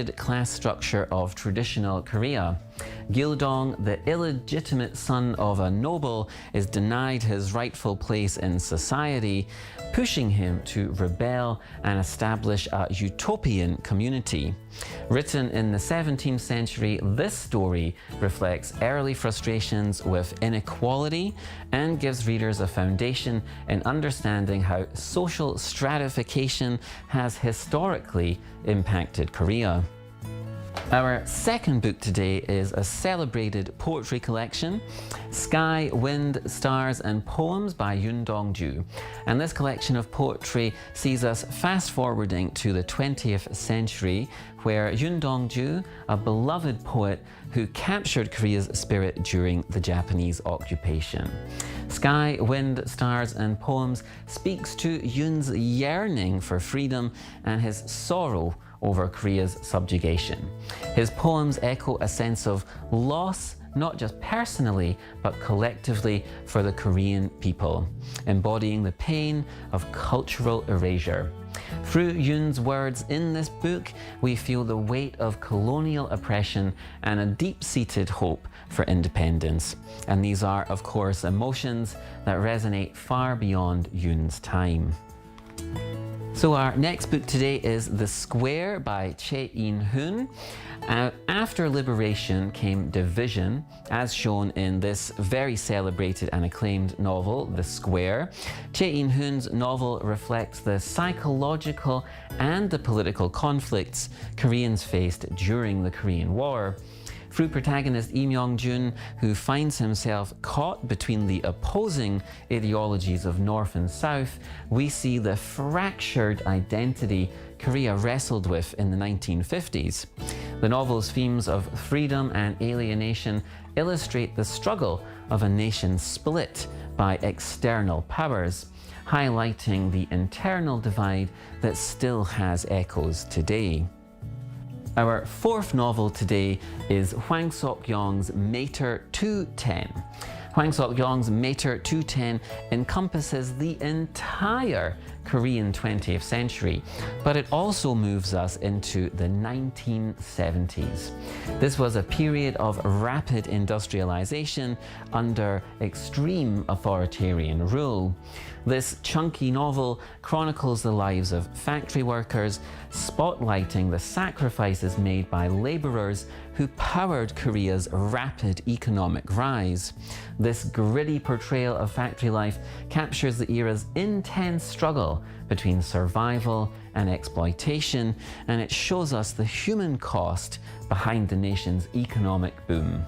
class structure of traditional Korea. Gildong, the illegitimate son of a noble, is denied his rightful place in society, pushing him to rebel and establish a utopian community. Written in the 17th century, this story reflects early frustrations with inequality and gives readers a foundation in understanding how social stratification has historically impacted Korea. Our second book today is a celebrated poetry collection, Sky, Wind, Stars and Poems by Yoon Dong-ju. And this collection of poetry sees us fast-forwarding to the 20th century, where Yoon Dong-ju, a beloved poet who captured Korea's spirit during the Japanese occupation. Sky, Wind, Stars and Poems speaks to Yoon's yearning for freedom and his sorrow over Korea's subjugation. His poems echo a sense of loss, not just personally, but collectively for the Korean people, embodying the pain of cultural erasure. Through Yoon's words in this book, we feel the weight of colonial oppression and a deep-seated hope for independence. And these are, of course, emotions that resonate far beyond Yoon's time. So our next book today is The Square by Choi-in-hoon. After liberation came division, as shown in this very celebrated and acclaimed novel, The Square. Choi-in-hoon's novel reflects the psychological and the political conflicts Koreans faced during the Korean War. Through protagonist Lee Myung-jun, who finds himself caught between the opposing ideologies of North and South, we see the fractured identity Korea wrestled with in the 1950s. The novel's themes of freedom and alienation illustrate the struggle of a nation split by external powers, highlighting the internal divide that still has echoes today. Our fourth novel today is Hwang Sok-yong's Mater 210. Hwang Sok-yong's Mater 210 encompasses the entire Korean 20th century, but it also moves us into the 1970s. This was a period of rapid industrialization under extreme authoritarian rule. This chunky novel chronicles the lives of factory workers, spotlighting the sacrifices made by laborers who powered Korea's rapid economic rise. This gritty portrayal of factory life captures the era's intense struggle between survival and exploitation, and it shows us the human cost behind the nation's economic boom.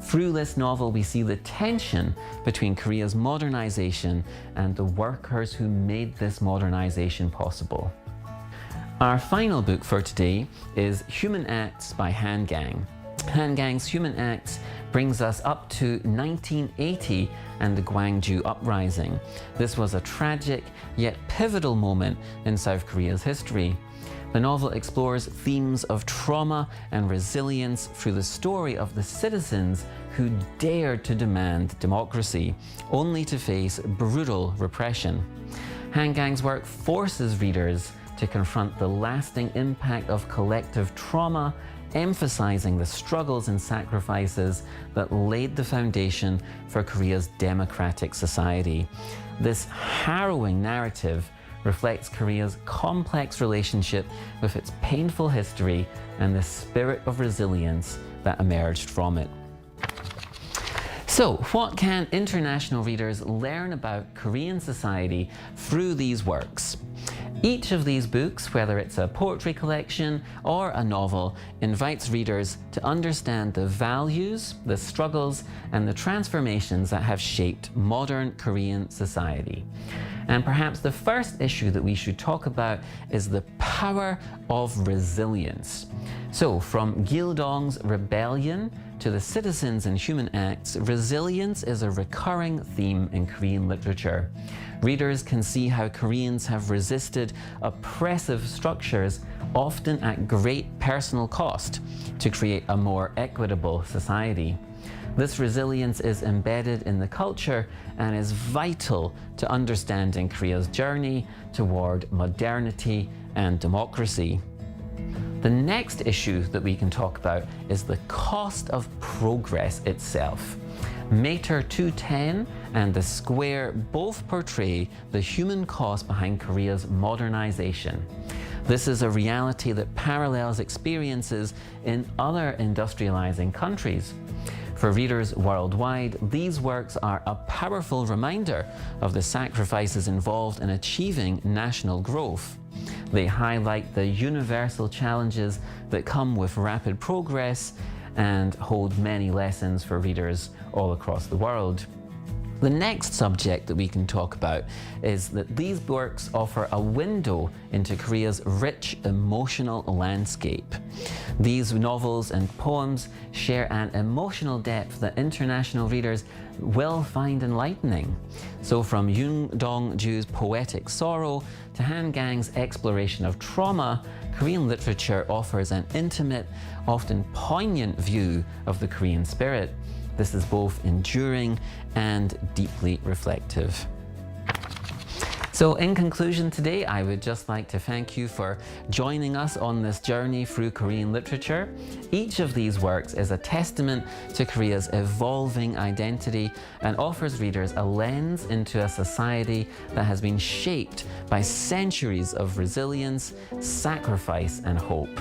Through this novel, we see the tension between Korea's modernization and the workers who made this modernization possible. Our final book for today is Human Acts by Han Gang. Han Gang's Human Acts brings us up to 1980 and the Gwangju Uprising. This was a tragic yet pivotal moment in South Korea's history. The novel explores themes of trauma and resilience through the story of the citizens who dared to demand democracy, only to face brutal repression. Han Gang's work forces readers to confront the lasting impact of collective trauma, emphasizing the struggles and sacrifices that laid the foundation for Korea's democratic society. This harrowing narrative reflects Korea's complex relationship with its painful history and the spirit of resilience that emerged from it. So, what can international readers learn about Korean society through these works? Each of these books, whether it's a poetry collection or a novel, invites readers to understand the values, the struggles, and the transformations that have shaped modern Korean society. And perhaps the first issue that we should talk about is the power of resilience. So, from Gildong's rebellion to the citizens and human acts, resilience is a recurring theme in Korean literature. Readers can see how Koreans have resisted oppressive structures, often at great personal cost, to create a more equitable society. This resilience is embedded in the culture and is vital to understanding Korea's journey toward modernity and democracy. The next issue that we can talk about is the cost of progress itself. Mater 210 and The Square both portray the human cost behind Korea's modernization. This is a reality that parallels experiences in other industrializing countries. For readers worldwide, these works are a powerful reminder of the sacrifices involved in achieving national growth. They highlight the universal challenges that come with rapid progress and hold many lessons for readers all across the world. The next subject that we can talk about is that these works offer a window into Korea's rich emotional landscape. These novels and poems share an emotional depth that international readers will find enlightening. So from Yoon Dong-ju's poetic sorrow to Han Gang's exploration of trauma, Korean literature offers an intimate, often poignant view of the Korean spirit. This is both enduring and deeply reflective. So in conclusion today, I would just like to thank you for joining us on this journey through Korean literature. Each of these works is a testament to Korea's evolving identity and offers readers a lens into a society that has been shaped by centuries of resilience, sacrifice, and hope.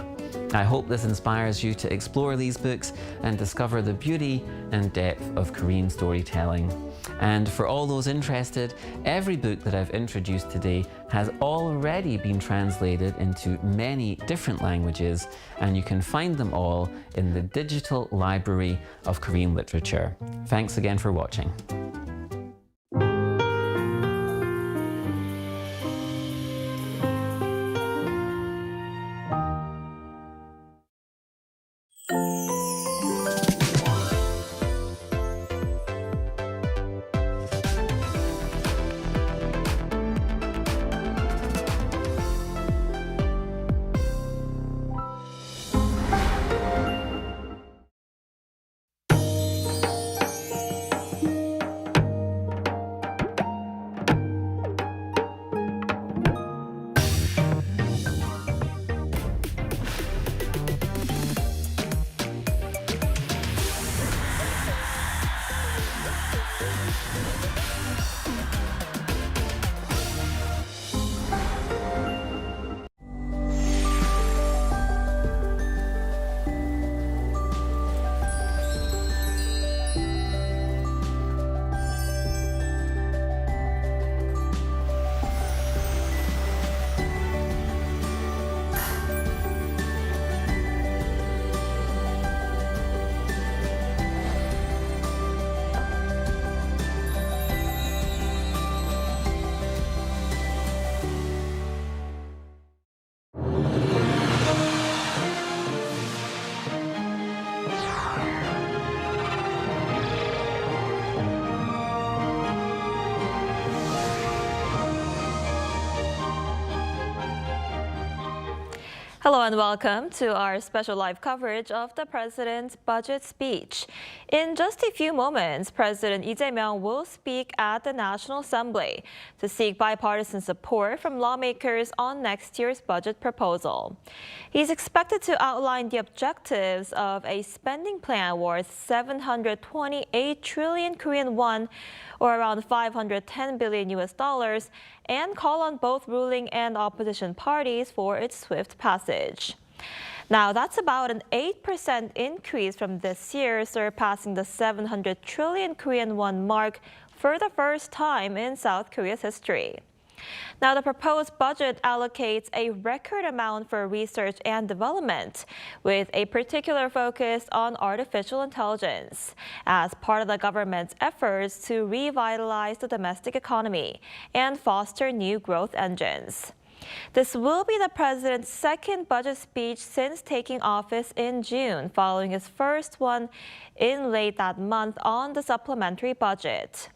I hope this inspires you to explore these books and discover the beauty and depth of Korean storytelling. And for all those interested, every book that I've introduced today has already been translated into many different languages, and you can find them all in the Digital Library of Korean Literature. Thanks again for watching. Hello and welcome to our special live coverage of the President's budget speech. In just a few moments, President Lee Jae-myung will speak at the National Assembly to seek bipartisan support from lawmakers on next year's budget proposal. He's expected to outline the objectives of a spending plan worth 728 trillion Korean won, or around $510 billion US, and call on both ruling and opposition parties for its swift passage. Now, that's about an 8% increase from this year, surpassing the 700 trillion Korean won mark for the first time in South Korea's history. Now, the proposed budget allocates a record amount for research and development, with a particular focus on artificial intelligence, as part of the government's efforts to revitalize the domestic economy and foster new growth engines. This will be the president's second budget speech since taking office in June, following his first one in late that month on the supplementary budget.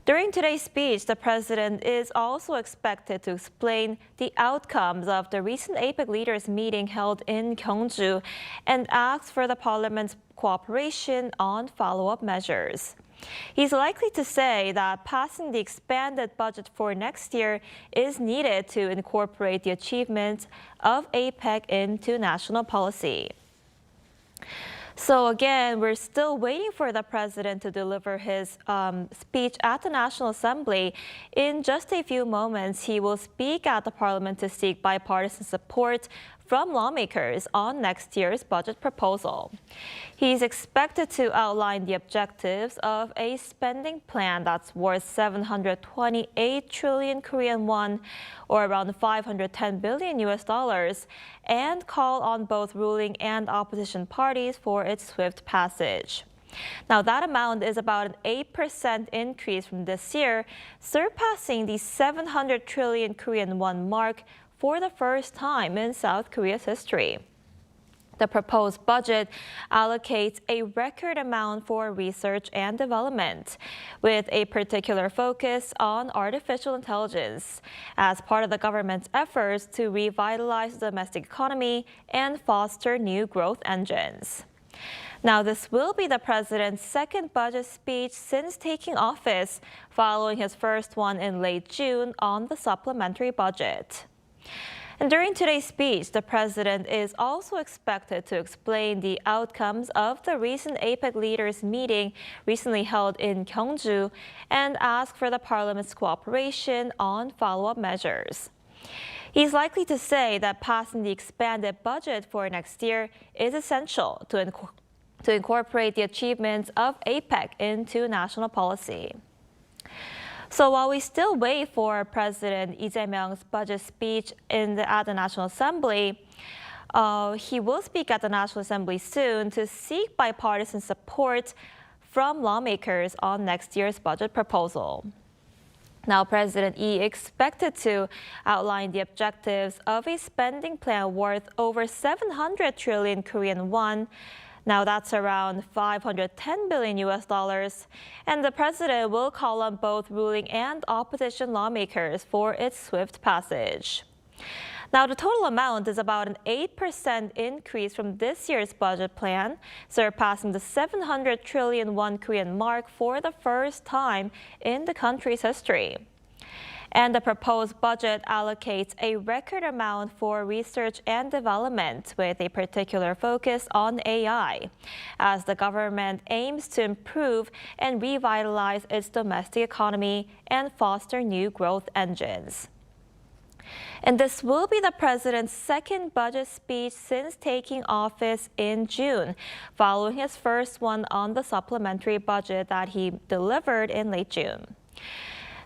During today's speech, the president is also expected to explain the outcomes of the recent APEC leaders meeting held in Gyeongju and ask for the parliament's cooperation on follow-up measures. He's likely to say that passing the expanded budget for next year is needed to incorporate the achievements of APEC into national policy. So again, we're still waiting for the president to deliver his speech at the National Assembly. In just a few moments, he will speak at the parliament to seek bipartisan support from lawmakers on next year's budget proposal. He's expected to outline the objectives of a spending plan that's worth 728 trillion Korean won, or around 510 billion US dollars, and call on both ruling and opposition parties for its swift passage. Now, that amount is about an 8% increase from this year, surpassing the 700 trillion Korean won mark for the first time in South Korea's history. The proposed budget allocates a record amount for research and development, with a particular focus on artificial intelligence, as part of the government's efforts to revitalize the domestic economy and foster new growth engines. Now, this will be the president's second budget speech since taking office, following his first one in late June on the supplementary budget. And during today's speech, the president is also expected to explain the outcomes of the recent APEC leaders meeting recently held in Gyeongju and ask for the parliament's cooperation on follow-up measures. He's likely to say that passing the expanded budget for next year is essential to incorporate the achievements of APEC into national policy. So while we still wait for President Lee Jae-myung's budget speech at the National Assembly, he will speak at the National Assembly soon to seek bipartisan support from lawmakers on next year's budget proposal. Now, President Lee expected to outline the objectives of a spending plan worth over 700 trillion Korean won. Now, that's around 510 billion US dollars, and the president will call on both ruling and opposition lawmakers for its swift passage. Now, the total amount is about an 8% increase from this year's budget plan, surpassing the 700 trillion won Korean mark for the first time in the country's history. And the proposed budget allocates a record amount for research and development, with a particular focus on AI, as the government aims to improve and revitalize its domestic economy and foster new growth engines. And this will be the president's second budget speech since taking office in June, following his first one on the supplementary budget that he delivered in late June.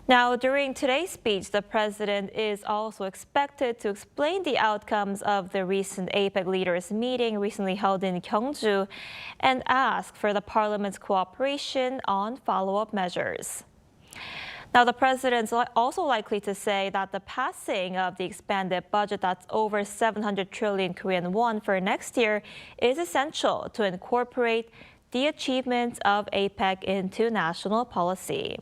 Now, during today's speech, the president is also expected to explain the outcomes of the recent APEC leaders meeting recently held in Gyeongju and ask for the parliament's cooperation on follow-up measures. Now, the president's also likely to say that the passing of the expanded budget that's over 700 trillion Korean won for next year is essential to incorporate the achievements of APEC into national policy.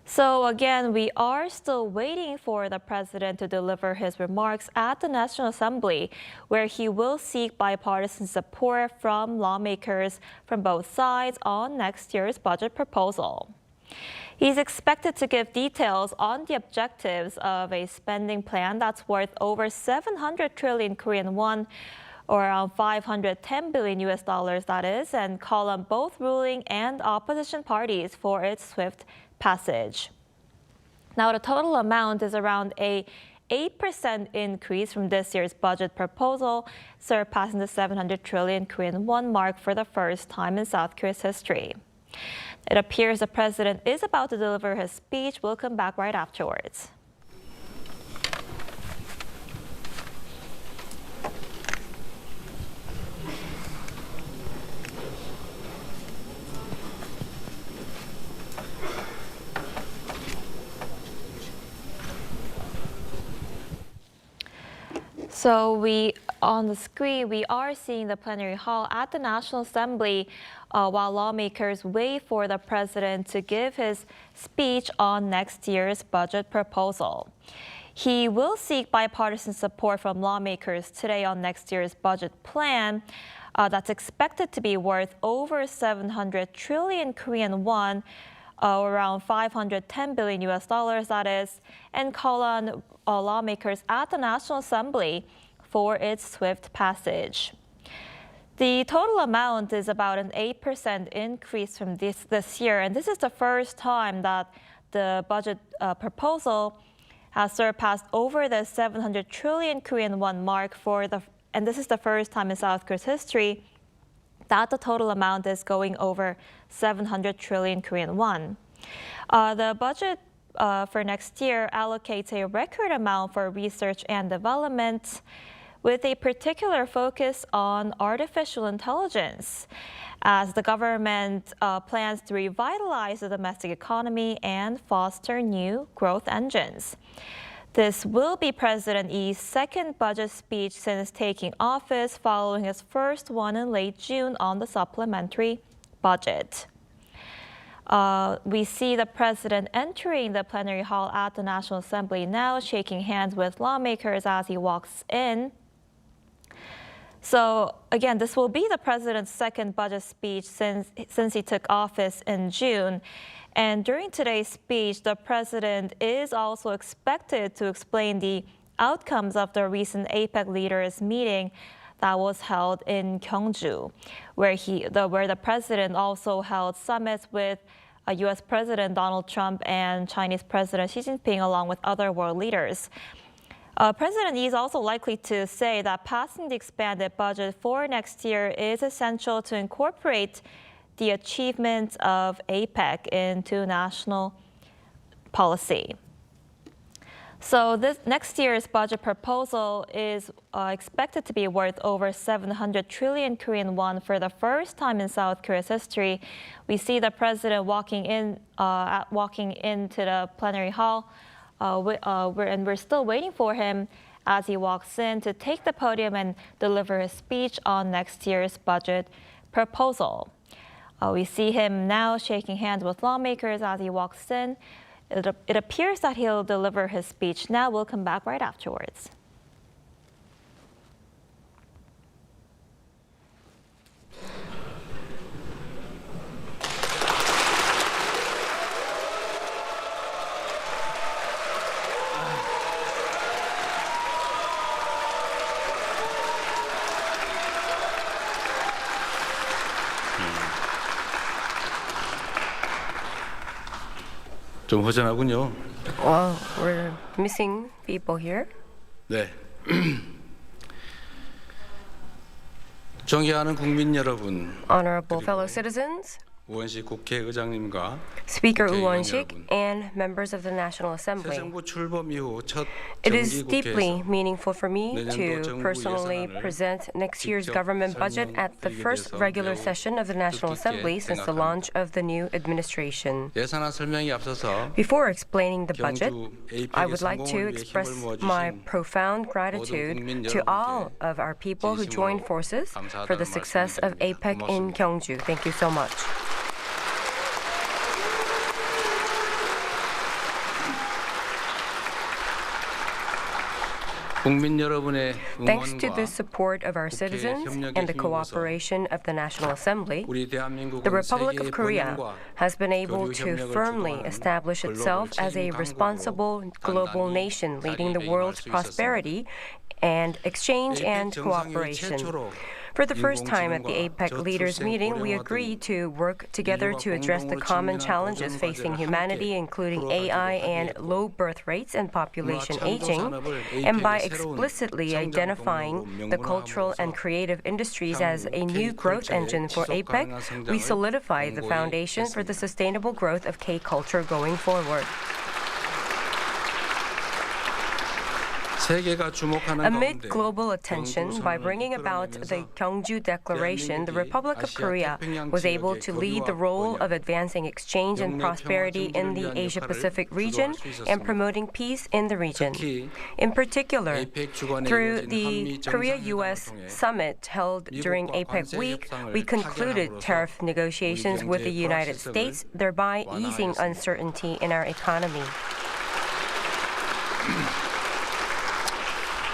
So again, we are still waiting for the president to deliver his remarks at the National Assembly, where he will seek bipartisan support from lawmakers from both sides on next year's budget proposal. He's expected to give details on the objectives of a spending plan that's worth over 700 trillion Korean won, or around 510 billion US dollars, that is, and call on both ruling and opposition parties for its swift passage. Now, the total amount is around a 8% increase from this year's budget proposal, surpassing the 700 trillion Korean won mark for the first time in South Korea's history. It appears the president is about to deliver his speech. We'll come back right afterwards. So on the screen, we are seeing the plenary hall at the National Assembly while lawmakers wait for the president to give his speech on next year's budget proposal. He will seek bipartisan support from lawmakers today on next year's budget plan that's expected to be worth over 700 trillion Korean won, around 510 billion US dollars, that is, and call on lawmakers at the National Assembly for its swift passage. The total amount is about an 8% increase from this year, and this is the first time that the budget proposal has surpassed over the 700 trillion Korean won mark and this is the first time in South Korea's history that the total amount is going over 700 trillion Korean won. The budget for next year allocates a record amount for research and development, with a particular focus on artificial intelligence, as the government plans to revitalize the domestic economy and foster new growth engines. This will be President Lee's second budget speech since taking office, following his first one in late June on the supplementary budget. We see the president entering the plenary hall at the National Assembly now, shaking hands with lawmakers as he walks in. So again, this will be the president's second budget speech since he took office in June. And during today's speech, the president is also expected to explain the outcomes of the recent APEC leaders meeting that was held in Gyeongju, where the president also held summits with U.S. President Donald Trump and Chinese President Xi Jinping, along with other world leaders. President Lee is also likely to say that passing the expanded budget for next year is essential to incorporate the achievements of APEC into national policy. So this next year's budget proposal is expected to be worth over 700 trillion Korean won for the first time in South Korea's history. We see the president walking into the plenary hall. And we're still waiting for him as he walks in to take the podium and deliver his speech on next year's budget proposal. We see him now shaking hands with lawmakers as he walks in. It appears that he'll deliver his speech now. We'll come back right afterwards. 좀 허전하군요. Well, we're missing people here. 네. 존경하는 국민 여러분, Honorable fellow citizens, 우원식 국회의장님과 Speaker Woo 국회의원 Won-sik, 여러분, and members of the National 새 Assembly. 정부 출범 이후 첫 It is deeply 정기국회에서 meaningful for me 내년도 to 정부 personally 예산안을 present next year's 직접 government budget at the first 설명드리게 regular 돼서 session of the National 뜻깊게 Assembly since the launch of the new administration. 예산안 설명에 앞서서 Before explaining the budget, 경주 I APEC의 would like to 성공을 위해 express 힘을 my 모아주신 profound 모든 gratitude 국민 to all 여러분께 of our people who joined forces for the 감사하다는 success of 말씀을 APEC in 고맙습니다. Gyeongju. Thank you so much. 국민 여러분의 Thanks to 응원과 the support of our citizens and the cooperation of the National Assembly, 우리 대한민국은 the Republic of 세계의 Korea 번영과 has been able 교류 to 협력을 firmly 주도하는 establish itself 글로벌 as a 책임 responsible 강국으로 global 단단히 nation, leading the 자리매김할 world's 수 있었습니다. prosperity and exchange and APEC 정상회의 cooperation. 최초로 For the first time at the 인공지능과 APEC leaders meeting, we 저출생 agreed to work together to address the 인류가 common 공동으로 challenges 직면한 facing 고전과제를 humanity, 함께 including 풀어가기로 AI and 합의했고, low birth rates and population 문화 aging, 창조 and by 산업을 APEC의 새로운 explicitly 성장 identifying 동력으로 the cultural and 명문화함으로써 creative industries as a 향후 new growth K-culture의 engine for 지속 APEC, 가능한 성장을 we solidify the 공고히 foundation for the 했습니다. sustainable growth of K-culture going forward. 세계가 주목하는 Amid 가운데 global attention, 경주 by 선언을 bringing about the 이끌어내면서 Gyeongju Declaration, the Republic of 아시아 Korea 태평양 was able 지역의 to lead the 교류와 role 번영, of advancing exchange and 영내 prosperity 평화 in the 증진을 위한 Asia-Pacific 역할을 region 주도할 수 and 있었습니다. promoting peace in the region. 특히 In particular, APEC 주관에 through 이루어진 the 한미 Korea-US 정상회담을 통해 summit held during 미국과 APEC 관세 week, 협상을 we concluded 타결함으로써 tariff negotiations 우리 with the 경제의 United 불확실성을 States, thereby easing 완화하였습니다. uncertainty in our economy.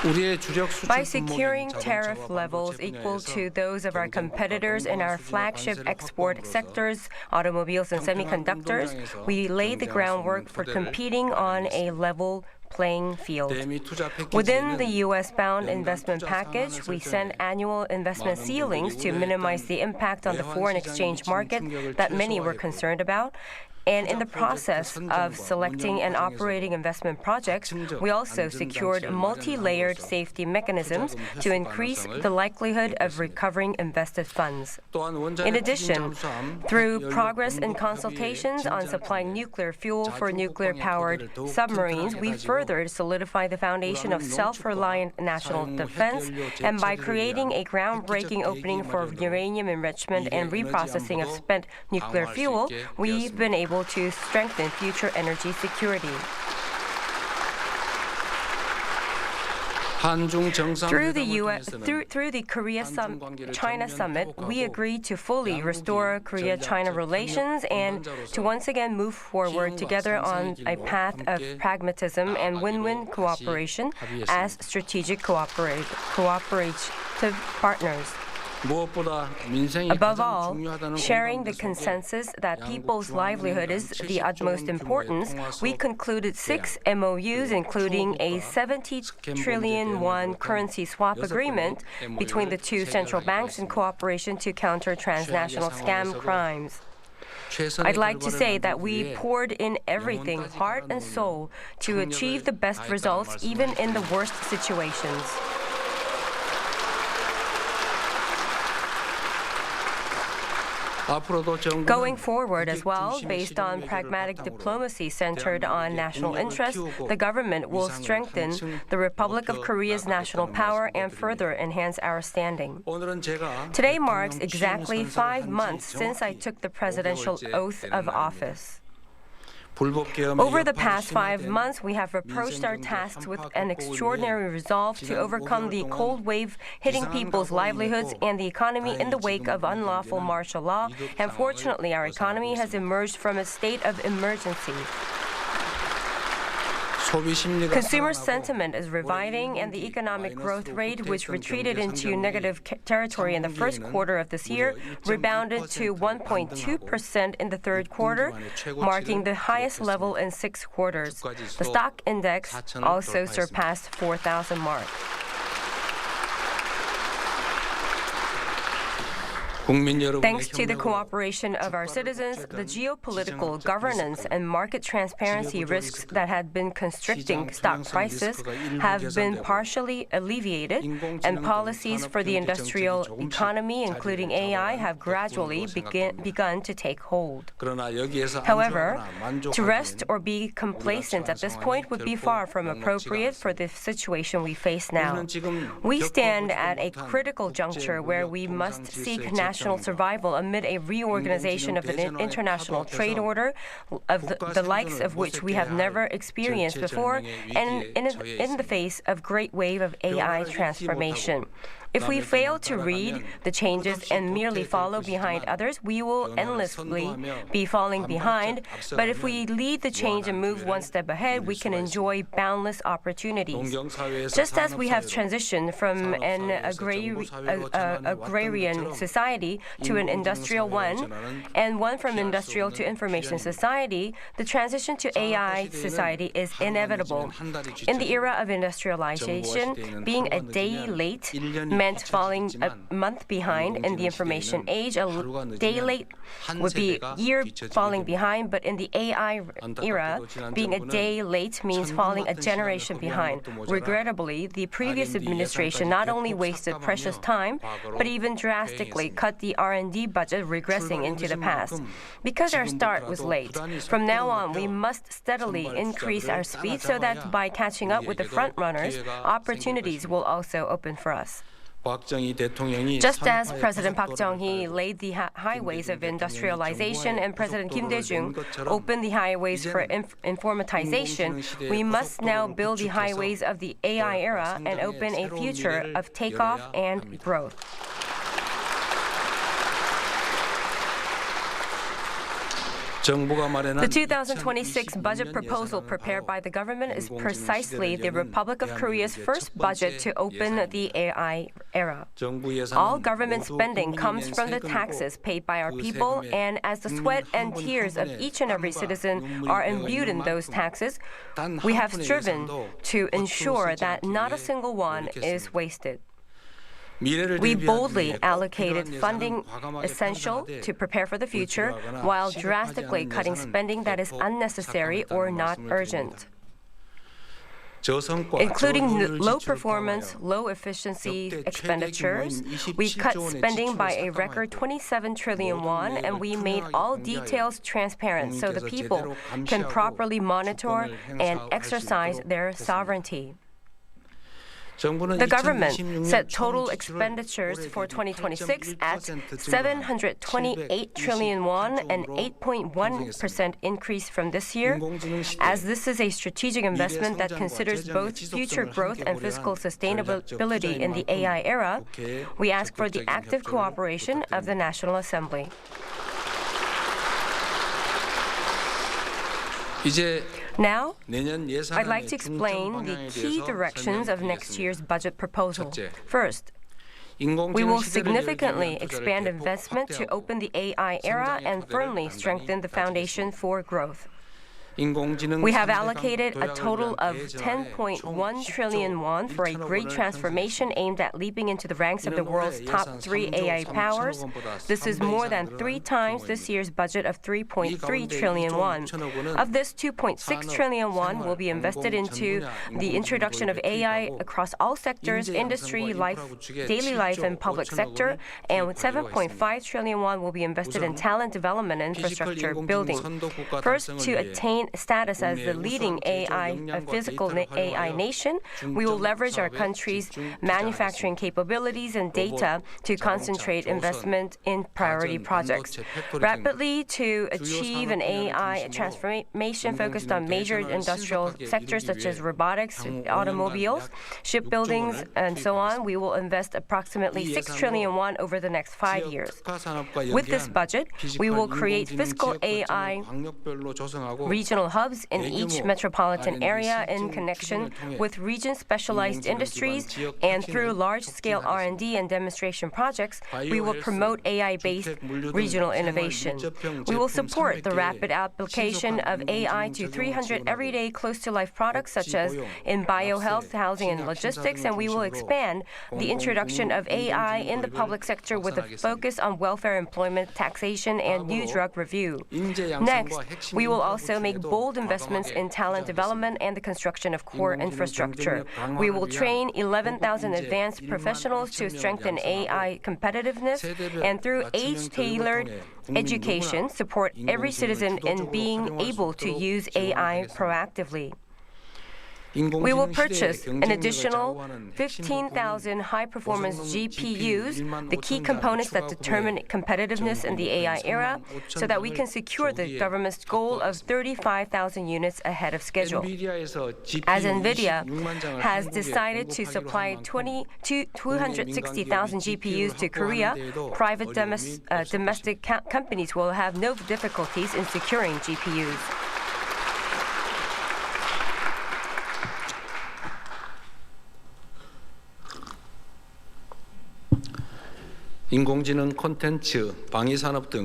By securing tariff levels equal to those of our competitors in our flagship export sectors, automobiles and semiconductors, we lay the groundwork for competing on a level playing field. Within the U.S.-bound investment package, we set annual investment ceilings to minimize the impact on the foreign exchange market that many were concerned about. And in the process of selecting and operating investment projects, we also secured multi-layered safety mechanisms to increase the likelihood of recovering invested funds. In addition, through progress in consultations on supplying nuclear fuel for nuclear-powered submarines, we further solidified the foundation of self-reliant national defense, and by creating a groundbreaking opening for uranium enrichment and reprocessing of spent nuclear fuel, we've been able to strengthen future energy security. Through the Korea-China summit, we agreed to fully restore Korea-China relations and to once again move forward together on a path of pragmatism and win-win cooperation as strategic cooperative partners. Above all, sharing the consensus that people's livelihood is the utmost importance, we concluded 6 MOUs, including a 70 trillion won currency swap agreement between the two central banks in cooperation to counter transnational scam crimes. I'd like to say that we poured in everything, heart and soul, to achieve the best results even in the worst situations. Going forward as well, based on pragmatic diplomacy centered on national interest, the government will strengthen the Republic of Korea's national power and further enhance our standing. Today marks exactly 5 months since I took the presidential oath of office. Over the past 5 months, we have approached our tasks with an extraordinary resolve to overcome the cold wave hitting people's livelihoods and the economy in the wake of unlawful martial law, and fortunately our economy has emerged from a state of emergency. Consumer sentiment is reviving, and the economic growth rate, which retreated into negative territory in the first quarter of this year, rebounded to 1.2% in the third quarter, marking the highest level in 6 quarters. The stock index also surpassed 4,000 mark. Thanks to the cooperation of our citizens, the geopolitical, governance, and market transparency risks that had been constricting stock prices have been partially alleviated, and policies for the industrial economy, including AI, have gradually begun to take hold. However, to rest or be complacent at this point would be far from appropriate for the situation we face now. We stand at a critical juncture where we must seek national survival amid a reorganization of the international trade order of the likes of which we have never experienced before, and in the face of great wave of AI transformation. If we fail to read the changes and merely follow behind others, we will endlessly be falling behind. But if we lead the change and move one step ahead, we can enjoy boundless opportunities. Just as we have transitioned from an agrarian society to an industrial one, and one from industrial to information society, the transition to AI society is inevitable. In the era of industrialization, being a day late meant falling a month behind. In the information age, a day late would be a year falling behind, but in the AI era, being a day late means falling a generation behind. Regrettably, the previous administration not only wasted precious time, but even drastically cut the R&D budget, regressing into the past. Because our start was late, from now on, we must steadily increase our speed so that by catching up with the front runners, opportunities will also open for us. Just as President Park Chung-hee laid the highways of industrialization and President Kim Dae-jung opened the highways for informatization, we must now build the highways of the AI era and open a future of takeoff and growth. The 2026 budget proposal prepared by the government is precisely the Republic of Korea's first budget to open the AI era. All government spending comes from the taxes paid by our people, and as the sweat and tears of each and every citizen are imbued in those taxes, we have striven to ensure that not a single one is wasted. We boldly allocated funding essential to prepare for the future while drastically cutting spending that is unnecessary or not urgent. Including low performance, low efficiency expenditures, we cut spending by a record 27 trillion won, and we made all details transparent so the people can properly monitor and exercise their sovereignty. The government set total expenditures for 2026 at 728 trillion won, an 8.1% increase from this year. As this is a strategic investment that considers both future growth and fiscal sustainability in the AI era, we ask for the active cooperation of the National Assembly. Now, I'd like to explain the key directions of next year's budget proposal. First, we will significantly expand investment to open the AI era and firmly strengthen the foundation for growth. We have allocated a total of 10.1 trillion won for a great transformation aimed at leaping into the ranks of the world's top 3 AI powers. This is more than 3 times this year's budget of 3.3 trillion won. Of this, 2.6 trillion won will be invested into the introduction of AI across all sectors, industry, life, daily life, and public sector, and 7.5 trillion won will be invested in talent development and infrastructure building. First, to attain status as the leading physical AI nation, we will leverage our country's manufacturing capabilities and data to concentrate investment in priority projects. Rapidly to achieve an AI transformation focused on major industrial sectors such as robotics, automobiles, shipbuildings, and so on, we will invest approximately 6 trillion won over the next 5 years. With this budget, we will create fiscal AI regional hubs in each metropolitan area in connection with region-specialized industries, and through large-scale R&D and demonstration projects, we will promote AI-based regional innovation. We will support the rapid application of AI to 300 everyday close-to-life products such as in biohealth, housing, and logistics, and we will expand the introduction of AI in the public sector with a focus on welfare, employment, taxation, and new drug review. Next, we will also make bold investments in talent development and the construction of core infrastructure. We will train 11,000 advanced professionals to strengthen AI competitiveness, and through age-tailored education, support every citizen in being able to use AI proactively. We will purchase an additional 15,000 high-performance GPUs, the key components that determine competitiveness in the AI era, so that we can secure the government's goal of 35,000 units ahead of schedule. As NVIDIA has decided to supply 260,000 GPUs to Korea, private domestic companies will have no difficulties in securing GPUs.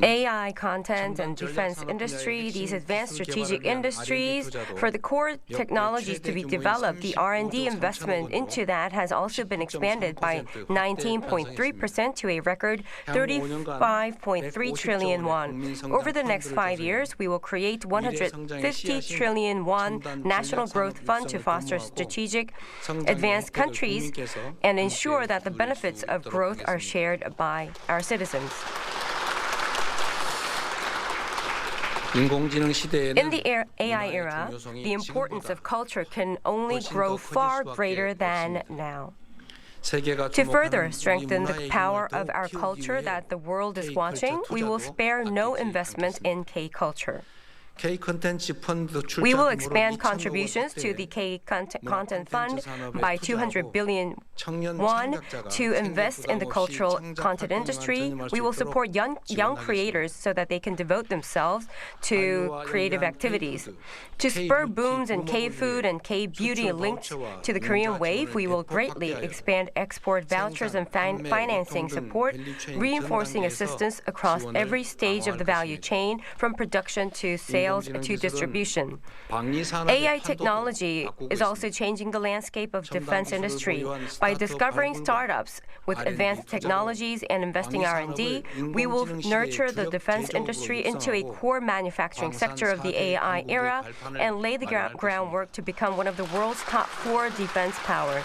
AI, content, and defense industry, these advanced strategic industries, for the core technologies to be developed, the R&D investment into that has also been expanded by 19.3% to a record 35.3 trillion won. Over the next 5 years, we will create 150 trillion won National Growth Fund to foster strategic advanced countries and ensure that the benefits of growth are shared by our citizens. In the AI era, the importance of culture can only grow far greater than now. To further strengthen the power of our culture that the world is watching, we will spare no investment in K-culture. We will expand contributions to the K-Content Fund by 200 billion won to invest in the cultural content industry. We will support young creators so that they can devote themselves to creative activities. To spur booms in K-food and K-beauty linked to the Korean wave, we will greatly expand export vouchers and financing support, reinforcing assistance across every stage of the value chain, from production to sales to distribution. AI technology is also changing the landscape of defense industry. By discovering startups with advanced technologies and investing R&D, we will nurture the defense industry into a core manufacturing sector of the AI era and lay the groundwork to become one of the world's top 4 defense powers.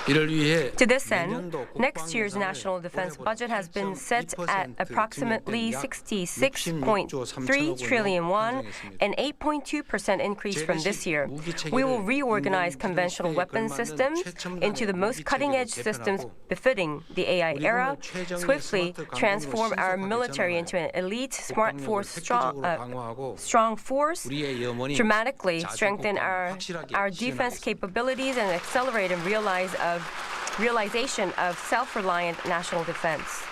To this end, next year's national defense budget has been set at approximately 66.3 trillion won, an 8.2% increase from this year. We will reorganize conventional weapon systems into the most cutting-edge systems befitting the AI era, swiftly transform our military into an elite, smart force, strong force, dramatically strengthen our defense capabilities, and accelerate and realization of self-reliant national defense.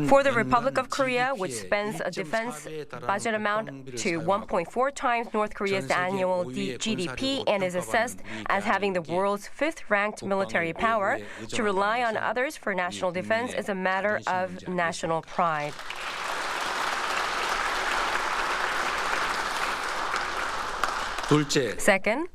For the Republic of Korea, which spends a defense budget amount to 1.4 times North Korea's annual GDP and is assessed as having the world's 5th-ranked military power, to rely on others for national defense is a matter of national pride. Second,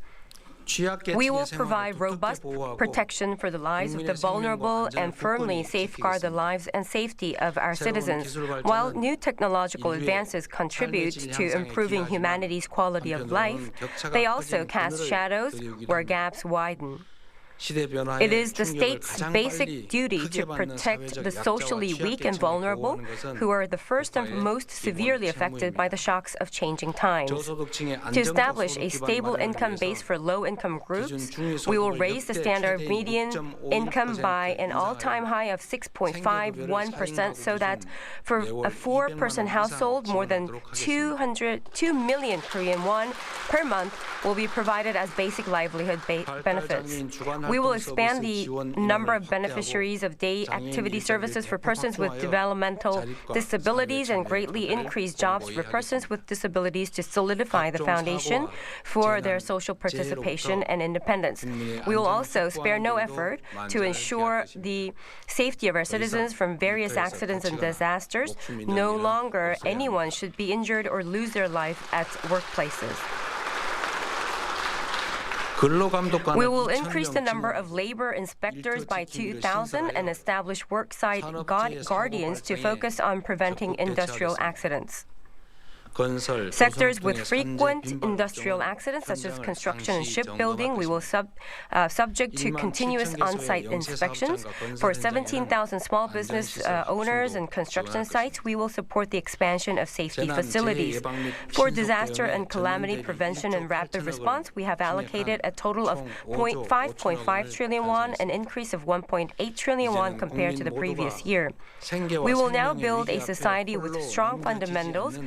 we will provide robust protection for the lives of the vulnerable and firmly safeguard the lives and safety of our citizens. While new technological advances contribute to improving humanity's quality of life, they also cast shadows where gaps widen. It is the state's basic duty to protect the socially weak and vulnerable, who are the first and most severely affected by the shocks of changing times. To establish a stable income base for low-income groups, we will raise the standard median income by an all-time high of 6.51%, so that for a 4-person household, more than 2 million Korean won per month will be provided as basic livelihood benefits. We will expand the number of beneficiaries of day activity services for persons with developmental disabilities and greatly increase jobs for persons with disabilities to solidify the foundation for their social participation and independence. We will also spare no effort to ensure the safety of our citizens from various accidents and disasters. No longer anyone should be injured or lose their life at workplaces. We will increase the number of labor inspectors by 2,000 and establish worksite guardians to focus on preventing industrial accidents. Sectors with frequent industrial accidents, such as construction and shipbuilding, we will subject to continuous on-site inspections. For 17,000 small business owners and construction sites, we will support the expansion of safety facilities. For disaster and calamity prevention and rapid response, we have allocated a total of 5.5 trillion won, an increase of 1.8 trillion won compared to the previous year. We will now build a society with strong fundamentals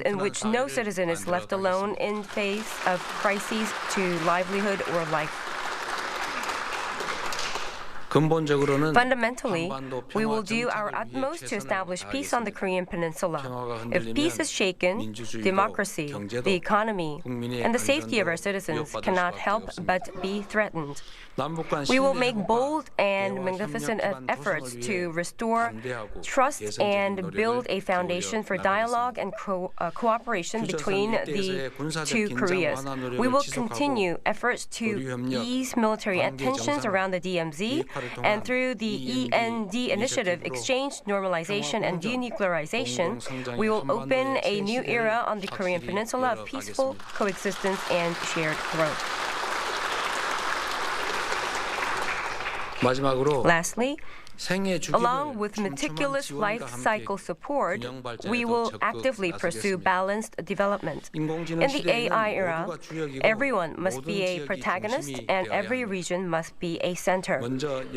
in which no citizen is left alone in face of crises to livelihood or life. Fundamentally, we will do our utmost to establish peace on the Korean Peninsula. If peace is shaken, democracy, the economy, and the safety of our citizens cannot help but be threatened. We will make bold and magnificent efforts to restore trust and build a foundation for dialogue and cooperation between the two Koreas. We will continue efforts to ease military tensions around the DMZ, and through the END initiative, exchange, normalization, and denuclearization, we will open a new era on the Korean Peninsula of peaceful coexistence and shared growth. Lastly, Along with meticulous life cycle support, we will actively pursue balanced development. In the AI era, everyone must be a protagonist and every region must be a center.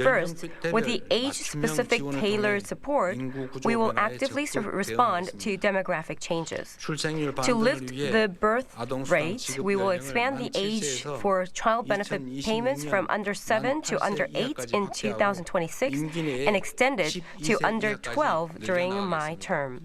First, with the age-specific tailored support, we will actively respond to demographic changes. To lift the birth rate, we will expand the age for child benefit payments from under 7 to under 8 in 2026 and extend it to under 12 during my term.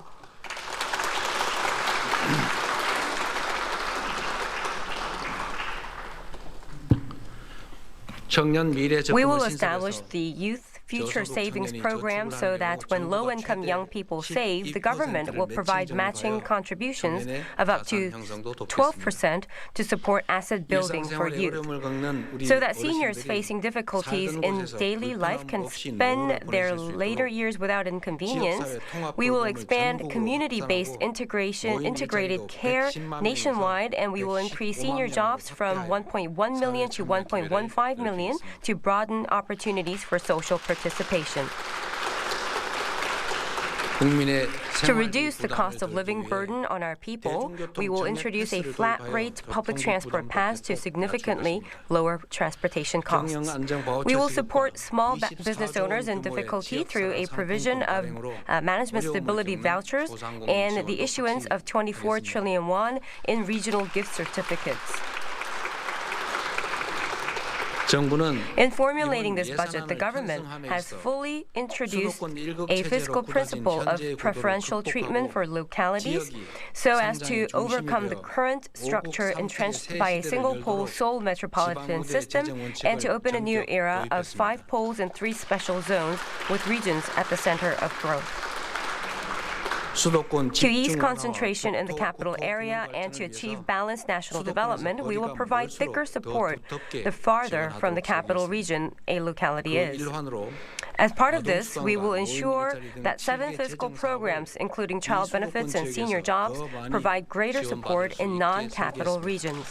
We will establish the Youth Future Savings Program so that when low-income young people save, the government will provide matching contributions of up to 12% to support asset building for youth. So that seniors facing difficulties in daily life can spend their later years without inconvenience, we will expand community-based integrated care nationwide, and we will increase senior jobs from 1.1 million to 1.15 million to broaden opportunities for social participation. To reduce the cost of living burden on our people, we will introduce a flat-rate public transport pass to significantly lower transportation costs. We will support small business owners in difficulty through a provision of management stability vouchers and the issuance of 24 trillion won in regional gift certificates. In formulating this budget, the government has fully introduced a fiscal principle of preferential treatment for localities so as to overcome the current structure entrenched by a single-pole Seoul metropolitan system and to open a new era of 5 poles and 3 special zones with regions at the center of growth. To ease concentration in the capital area and to achieve balanced national development, we will provide thicker support the farther from the capital region a locality is. As part of this, we will ensure that 7 fiscal programs, including child benefits and senior jobs, provide greater support in non-capital regions.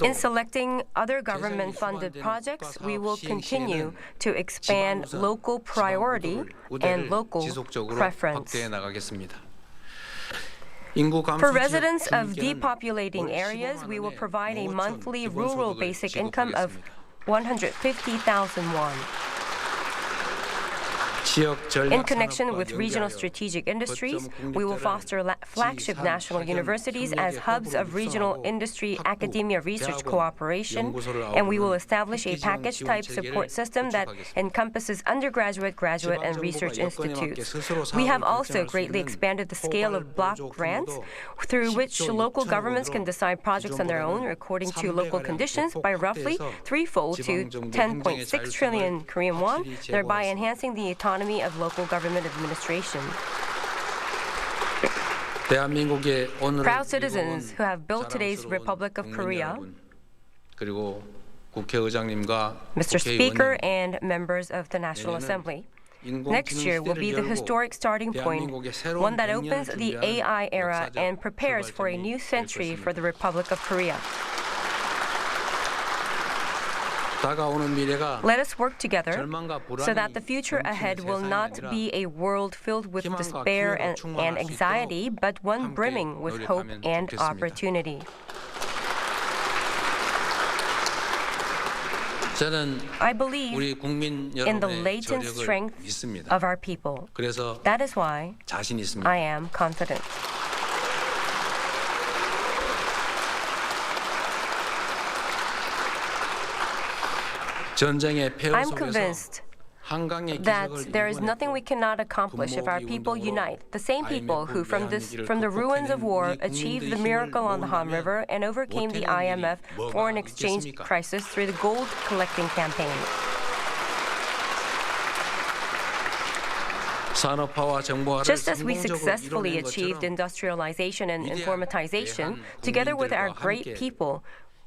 In selecting other government-funded projects, we will continue to expand local priority and local preference. For residents of depopulating areas, we will provide a monthly rural basic income of 150,000 won. In connection with regional strategic industries, we will foster flagship national universities as hubs of regional industry academia research cooperation, and we will establish a package-type support system that encompasses undergraduate, graduate, and research institutes. We have also greatly expanded the scale of block grants, through which local governments can decide projects on their own according to local conditions by roughly threefold to 10.6 trillion Korean won, thereby enhancing the autonomy of local government administration. Proud citizens who have built today's Republic of Korea, Mr. Speaker and members of the National Assembly, next year will be the historic starting point, one that opens the AI era and prepares for a new century for the Republic of Korea. Let us work together so that the future ahead will not be a world filled with despair and anxiety, but one brimming with hope and opportunity. I believe in the latent strength of our people. That is why I am confident. I'm convinced that there is nothing we cannot accomplish if our people unite. The same people who, from the ruins of war, achieved the miracle on the Han River and overcame the IMF foreign exchange crisis through the gold collecting campaign. Just as we successfully achieved industrialization and informatization, together with our great people,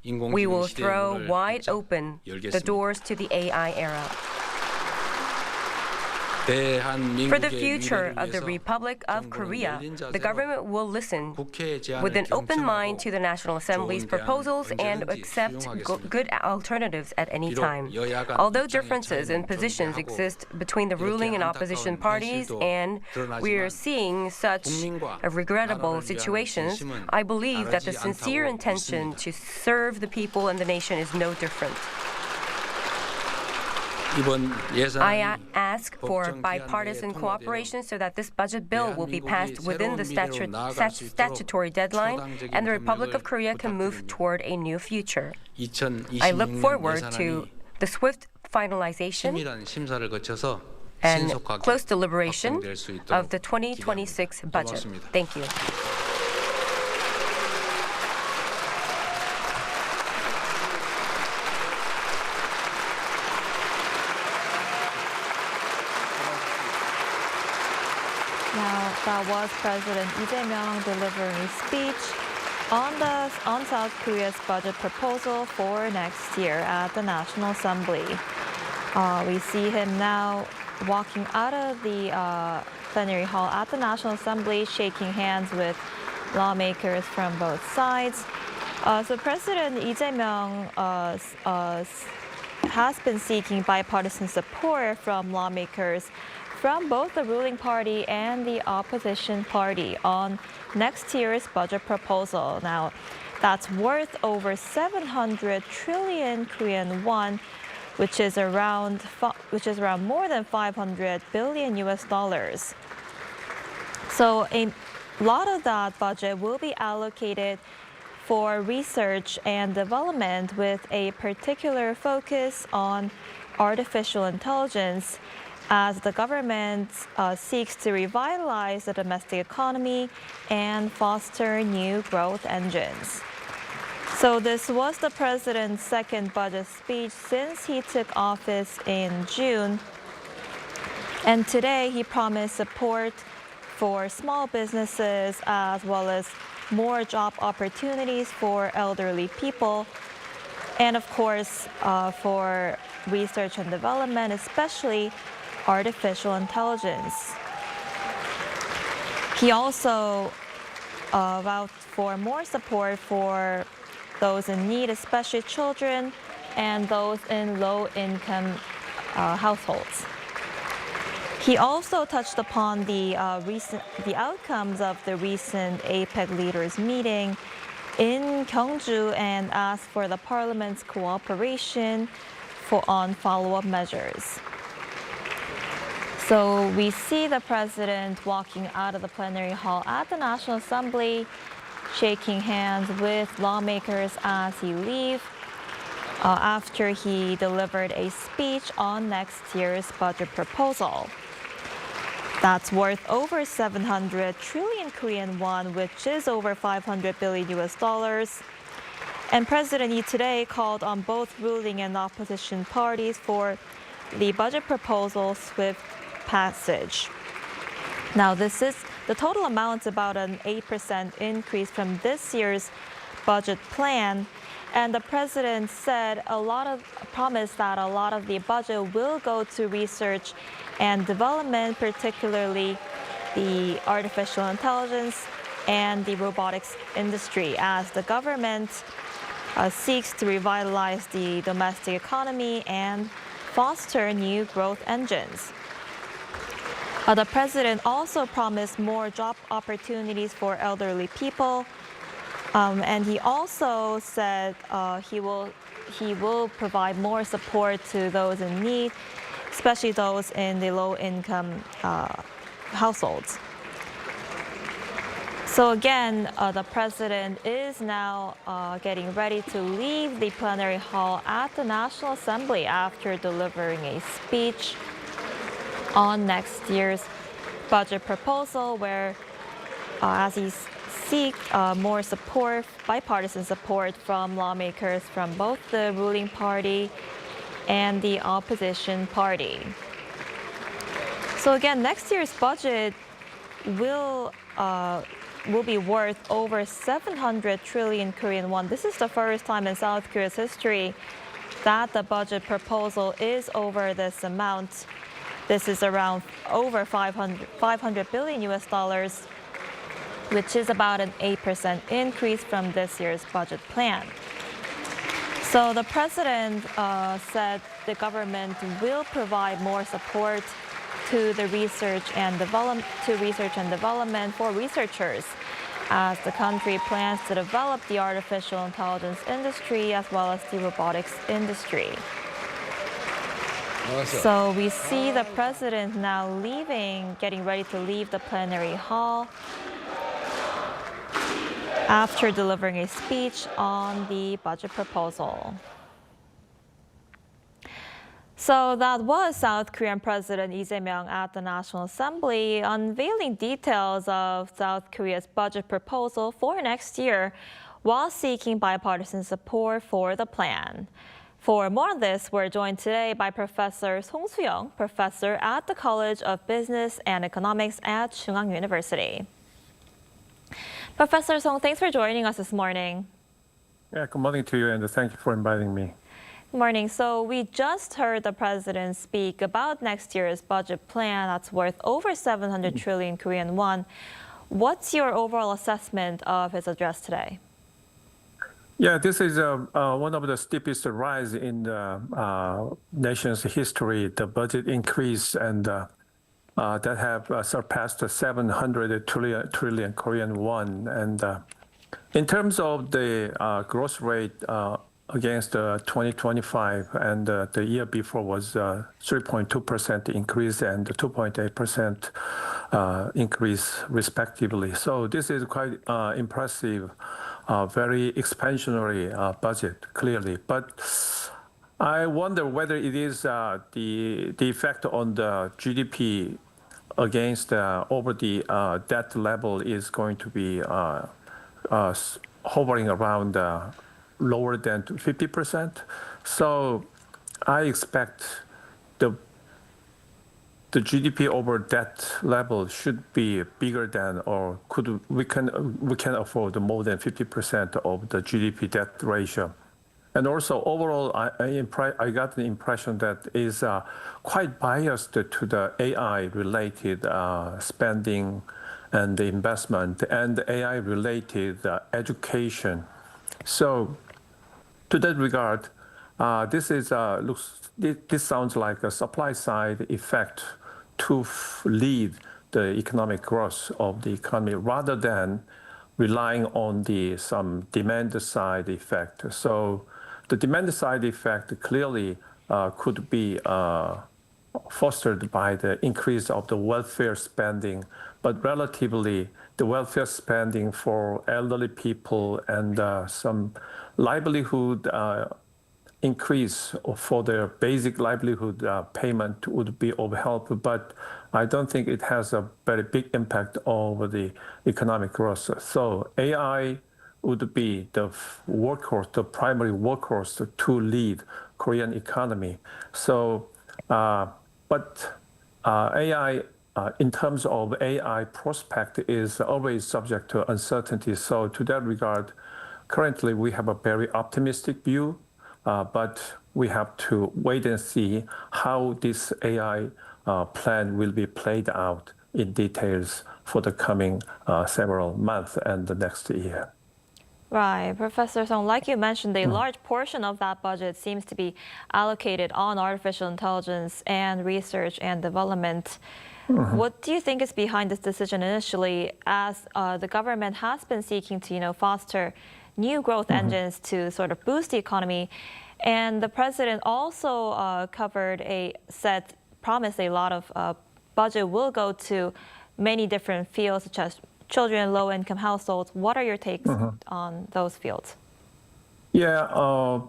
we will throw wide open the doors to the AI era. For the future of the Republic of Korea, the government will listen with an open mind to the National Assembly's proposals and accept good alternatives at any time. Although differences in positions exist between the ruling and opposition parties, and we are seeing such regrettable situations, I believe that the sincere intention to serve the people and the nation is no different. I ask for bipartisan cooperation so that this budget bill will be passed within the statutory deadline and the Republic of Korea can move toward a new future. I look forward to the swift finalization and close deliberation of the 2026 budget. Thank you. Now, that was President Lee Jae-myung delivering a speech on South Korea's budget proposal for next year at the National Assembly. We see him now walking out of the plenary hall at the National Assembly, shaking hands with lawmakers from both sides. So President Lee Jae-myung has been seeking bipartisan support from lawmakers from both the ruling party and the opposition party on next year's budget proposal. Now, that's worth over 700 trillion Korean won, which is around more than 500 billion US dollars. So a lot of that budget will be allocated for research and development with a particular focus on artificial intelligence, as the government seeks to revitalize the domestic economy and foster new growth engines. So this was the president's second budget speech since he took office in June. And today he promised support for small businesses as well as more job opportunities for elderly people. And of course, for research and development, especially artificial intelligence. He also vowed for more support for those in need, especially children and those in low-income households. He also touched upon the outcomes of the recent APEC leaders meeting in Gyeongju and asked for the parliament's cooperation on follow-up measures. So we see the president walking out of the plenary hall at the National Assembly, shaking hands with lawmakers as he leaves after he delivered a speech on next year's budget proposal. That's worth over 700 trillion Korean won, which is over 500 billion US dollars. And President Lee today called on both ruling and opposition parties for the budget proposal's swift passage. Now, the total amount's about an 8% increase from this year's budget plan. And the president promised that a lot of the budget will go to research and development, particularly the artificial intelligence and the robotics industry, as the government seeks to revitalize the domestic economy and foster new growth engines. The president also promised more job opportunities for elderly people, and he also said he will provide more support to those in need, especially those in the low-income households. So again, the president is now getting ready to leave the plenary hall at the National Assembly after delivering a speech on next year's budget proposal, where as he seeks more support, bipartisan support from lawmakers from both the ruling party and the opposition party. So again, next year's budget will be worth over 700 trillion Korean won. This is the first time in South Korea's history that the budget proposal is over this amount. This is around over 500 billion US dollars, which is about an 8% increase from this year's budget plan. So the president said the government will provide more support to the research and development for researchers, as the country plans to develop the artificial intelligence industry as well as the robotics industry. So we see the president now getting ready to leave the plenary hall after delivering a speech on the budget proposal. So that was South Korean President Lee Jae-myung at the National Assembly unveiling details of South Korea's budget proposal for next year while seeking bipartisan support for the plan. For more on this, we're joined today by Professor Song Soo-young, professor at the College of Business and Economics at Chungang University. Professor Song, thanks for joining us this morning. Yeah, good morning to you, and thank you for inviting me. Good morning. So we just heard the president speak about next year's budget plan that's worth over 700 trillion Korean won. What's your overall assessment of his address today? Yeah, this is one of the steepest rise in the nation's history, the budget increase, and that have surpassed 700 trillion Korean won. And in terms of the growth rate against 2025, and the year before was 3.2% increase and 2.8% increase respectively. So this is quite impressive, very expansionary budget, clearly. But I wonder whether it is the effect on the GDP against over the debt level is going to be hovering around lower than 50%. So I expect the GDP over debt level should be bigger than, or we can afford more than 50% of the GDP debt ratio. And also overall, I got the impression that is quite biased to the AI-related spending and the investment and AI-related education. So to that regard, this sounds like a supply-side effect to lead the economic growth of the economy rather than relying on some demand-side effect. So the demand-side effect clearly could be fostered by the increase of the welfare spending, but relatively the welfare spending for elderly people and some livelihood increase for their basic livelihood payment would be of help, but I don't think it has a very big impact over the economic growth. So AI would be the workhorse, the primary workhorse to lead Korean economy. So, but AI, in terms of AI prospect, is always subject to uncertainty. So to that regard, currently we have a very optimistic view, but we have to wait and see how this AI plan will be played out in details for the coming several months and the next year. Right. Professor Song, like you mentioned, a large portion of that budget seems to be allocated on artificial intelligence and research and development. What do you think is behind this decision initially, as the government has been seeking to, foster new growth engines to sort of boost the economy? And the president also promised a lot of budget will go to many different fields, such as children, low-income households. What are your takes on those fields? Yeah,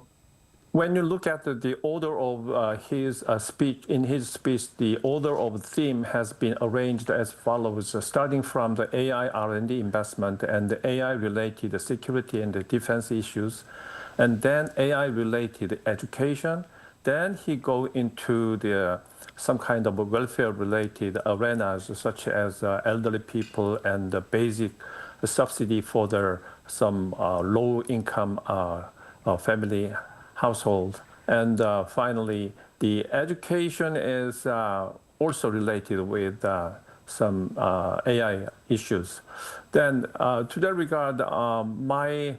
when you look at the order of his speech, the order of theme has been arranged as follows, starting from the AI R&D investment and the AI-related security and the defense issues, and then AI-related education. Then he go into some kind of welfare-related arenas, such as elderly people and the basic subsidy for some low-income family household. And finally, the education is also related with some AI issues. Then, to that regard, my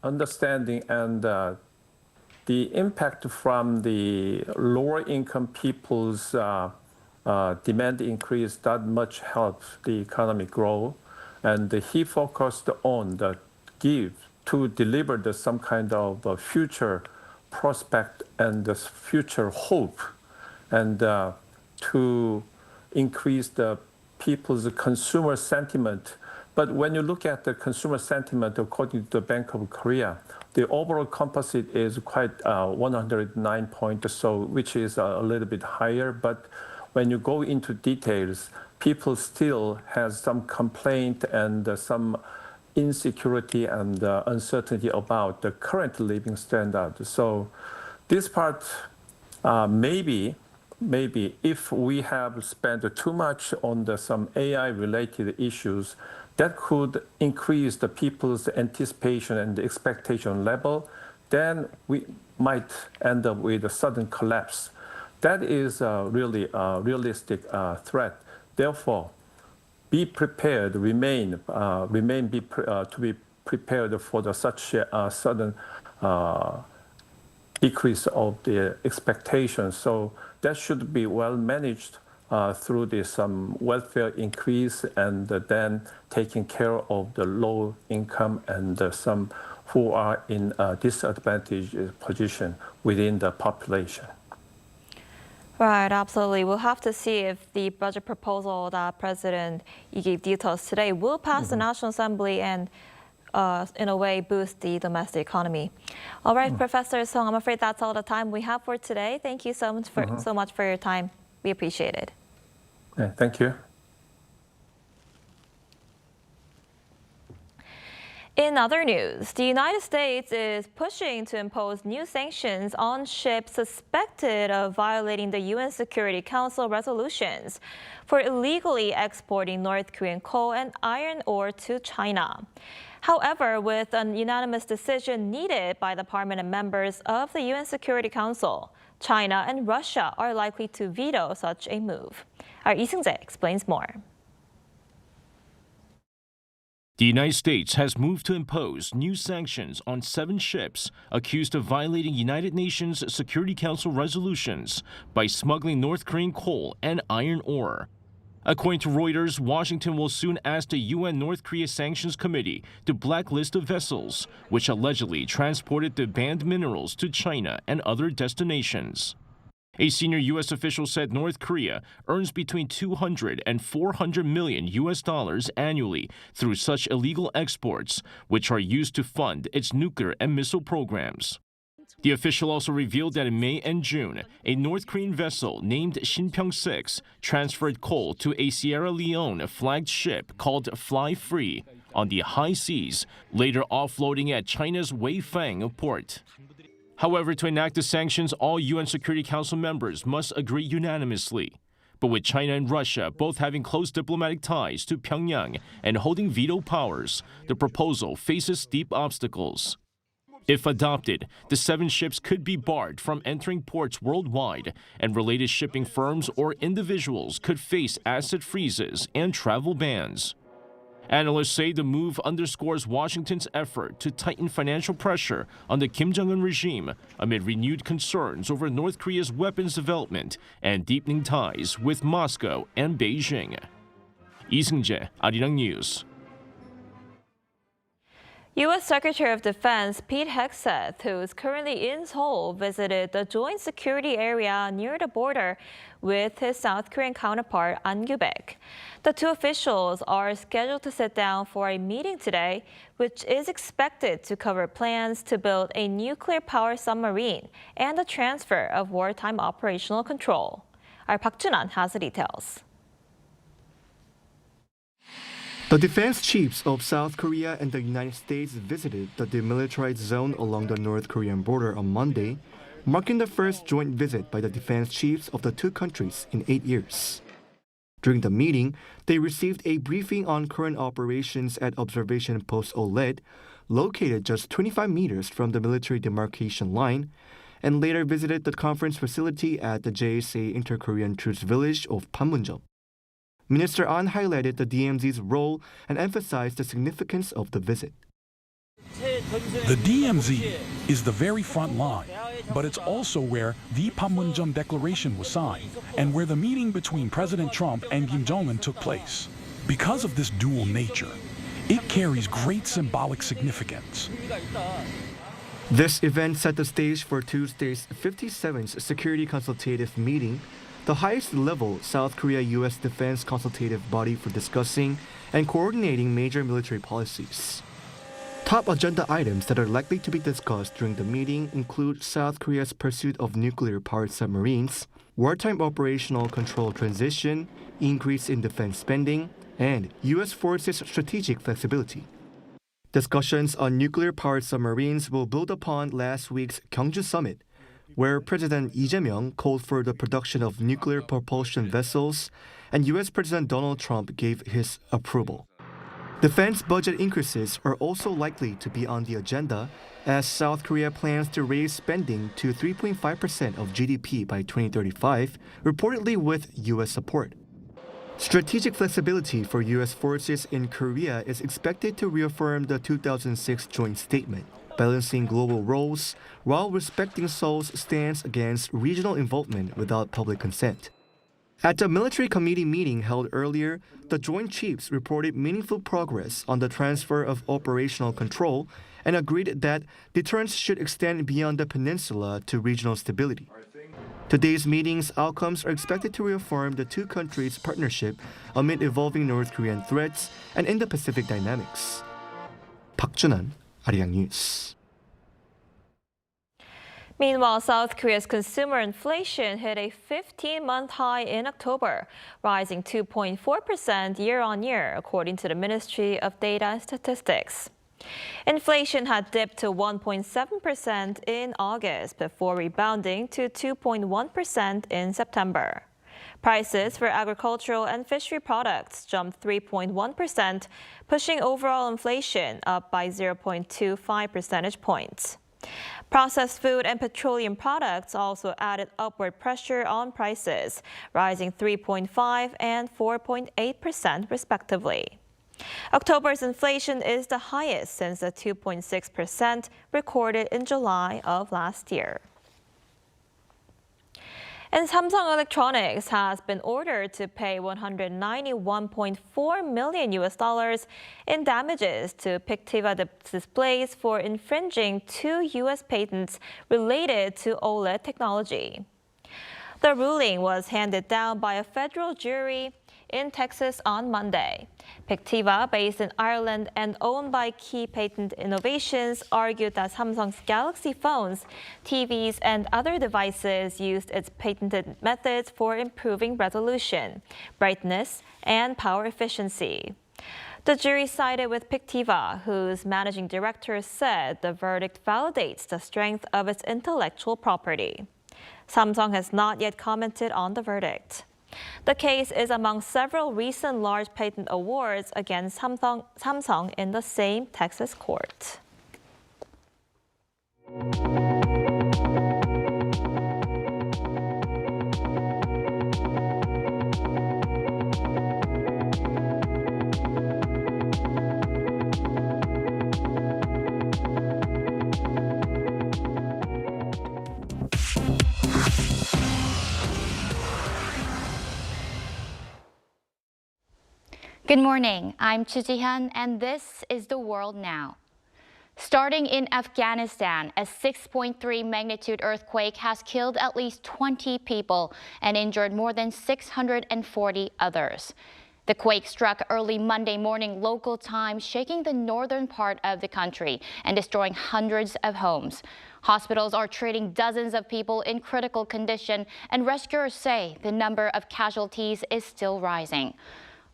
understanding and the impact from the lower income people's demand increase that much helps the economy grow. And he focused on the give to deliver some kind of future prospect and the future hope, and to increase the people's consumer sentiment. But when you look at the consumer sentiment, according to the Bank of Korea, the overall composite is quite 109 points or so, which is a little bit higher. But when you go into details, people still have some complaint and some insecurity and uncertainty about the current living standard. So this part, maybe if we have spent too much on some AI-related issues, that could increase the people's anticipation and the expectation level, then we might end up with a sudden collapse. That is really a realistic threat. Therefore, be prepared, to be prepared for such a sudden decrease of the expectations. So that should be well managed through this welfare increase, and then taking care of the low income and some who are in a disadvantaged position within the population. Right, absolutely. We'll have to see if the budget proposal that President Lee gave details today will pass the National Assembly and, in a way, boost the domestic economy. All right, Professor Song, I'm afraid that's all the time we have for today. Thank you so much for your time. We appreciate it. Yeah, thank you. In other news, the United States is pushing to impose new sanctions on ships suspected of violating the UN Security Council resolutions for illegally exporting North Korean coal and iron ore to China. However, with an unanimous decision needed by the permanent members of the UN Security Council, China and Russia are likely to veto such a move. Our Lee Seung-jae explains more. The United States has moved to impose new sanctions on 7 ships accused of violating United Nations Security Council resolutions by smuggling North Korean coal and iron ore. According to Reuters, Washington will soon ask the UN North Korea Sanctions Committee to blacklist the vessels, which allegedly transported the banned minerals to China and other destinations. A senior U.S. official said North Korea earns between $200 and $400 million annually through such illegal exports, which are used to fund its nuclear and missile programs. The official also revealed that in May and June, a North Korean vessel named Shinpyeong-6 transferred coal to a Sierra Leone-flagged ship called Fly Free on the high seas, later offloading at China's Weifang port. However, to enact the sanctions, all UN Security Council members must agree unanimously. But with China and Russia both having close diplomatic ties to Pyongyang and holding veto powers, the proposal faces steep obstacles. If adopted, the 7 ships could be barred from entering ports worldwide, and related shipping firms or individuals could face asset freezes and travel bans. Analysts say the move underscores Washington's effort to tighten financial pressure on the Kim Jong-un regime amid renewed concerns over North Korea's weapons development and deepening ties with Moscow and Beijing. Lee Seung-jae, Arirang News. U.S. Secretary of Defense Pete Hegseth, who is currently in Seoul, visited the joint security area near the border with his South Korean counterpart, An Gyu-baek. The two officials are scheduled to sit down for a meeting today, which is expected to cover plans to build a nuclear-powered submarine and the transfer of wartime operational control. Our Park Jun-an has the details. The defense chiefs of South Korea and the United States visited the demilitarized zone along the North Korean border on Monday, marking the first joint visit by the defense chiefs of the two countries in 8 years. During the meeting, they received a briefing on current operations at Observation Post OLED, located just 25 meters from the military demarcation line, and later visited the conference facility at the JSA Inter-Korean Truce Village of Panmunjom. Minister An highlighted the DMZ's role and emphasized the significance of the visit. The DMZ is the very front line, but it's also where the Panmunjom Declaration was signed and where the meeting between President Trump and Kim Jong-un took place. Because of this dual nature, it carries great symbolic significance. This event set the stage for Tuesday's 57th Security Consultative Meeting, the highest level South Korea-U.S. defense consultative body for discussing and coordinating major military policies. Top agenda items that are likely to be discussed during the meeting include South Korea's pursuit of nuclear-powered submarines, wartime operational control transition, increase in defense spending, and U.S. forces' strategic flexibility. Discussions on nuclear-powered submarines will build upon last week's Gyeongju summit, where President Lee Jae-myung called for the production of nuclear propulsion vessels, and U.S. President Donald Trump gave his approval. Defense budget increases are also likely to be on the agenda as South Korea plans to raise spending to 3.5% of GDP by 2035, reportedly with U.S. support. Strategic flexibility for U.S. forces in Korea is expected to reaffirm the 2006 joint statement, balancing global roles while respecting Seoul's stance against regional involvement without public consent. At the military committee meeting held earlier, the Joint Chiefs reported meaningful progress on the transfer of operational control and agreed that deterrence should extend beyond the peninsula to regional stability. Today's meeting's outcomes are expected to reaffirm the two countries' partnership amid evolving North Korean threats and Indo-Pacific dynamics. Park Junan, Arirang News. Meanwhile, South Korea's consumer inflation hit a 15-month high in October, rising 2.4% year-on-year, according to the Ministry of Data and Statistics. Inflation had dipped to 1.7% in August before rebounding to 2.1% in September. Prices for agricultural and fishery products jumped 3.1%, pushing overall inflation up by 0.25 percentage points. Processed food and petroleum products also added upward pressure on prices, rising 3.5% and 4.8% respectively. October's inflation is the highest since the 2.6% recorded in July of last year. And Samsung Electronics has been ordered to pay $191.4 million in damages to Pictiva Displays for infringing 2 U.S. patents related to OLED technology. The ruling was handed down by a federal jury in Texas on Monday. Pictiva, based in Ireland and owned by Key Patent Innovations, argued that Samsung's Galaxy phones, TVs, and other devices used its patented methods for improving resolution, brightness, and power efficiency. The jury sided with Pictiva, whose managing director said the verdict validates the strength of its intellectual property. Samsung has not yet commented on the verdict. The case is among several recent large patent awards against Samsung in the same Texas court. Good morning, I'm Choo Ji-hyun, and this is The World Now. Starting in Afghanistan, a 6.3 magnitude earthquake has killed at least 20 people and injured more than 640 others. The quake struck early Monday morning local time, shaking the northern part of the country and destroying hundreds of homes. Hospitals are treating dozens of people in critical condition, and rescuers say the number of casualties is still rising.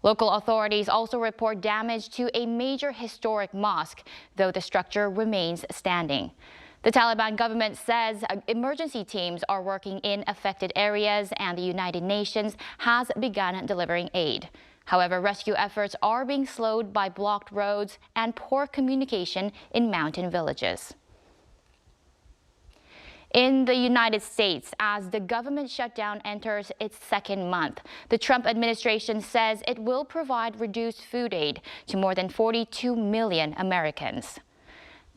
Local authorities also report damage to a major historic mosque, though the structure remains standing. The Taliban government says emergency teams are working in affected areas and the United Nations has begun delivering aid. However, rescue efforts are being slowed by blocked roads and poor communication in mountain villages. In the United States, as the government shutdown enters its second month, the Trump administration says it will provide reduced food aid to more than 42 million Americans.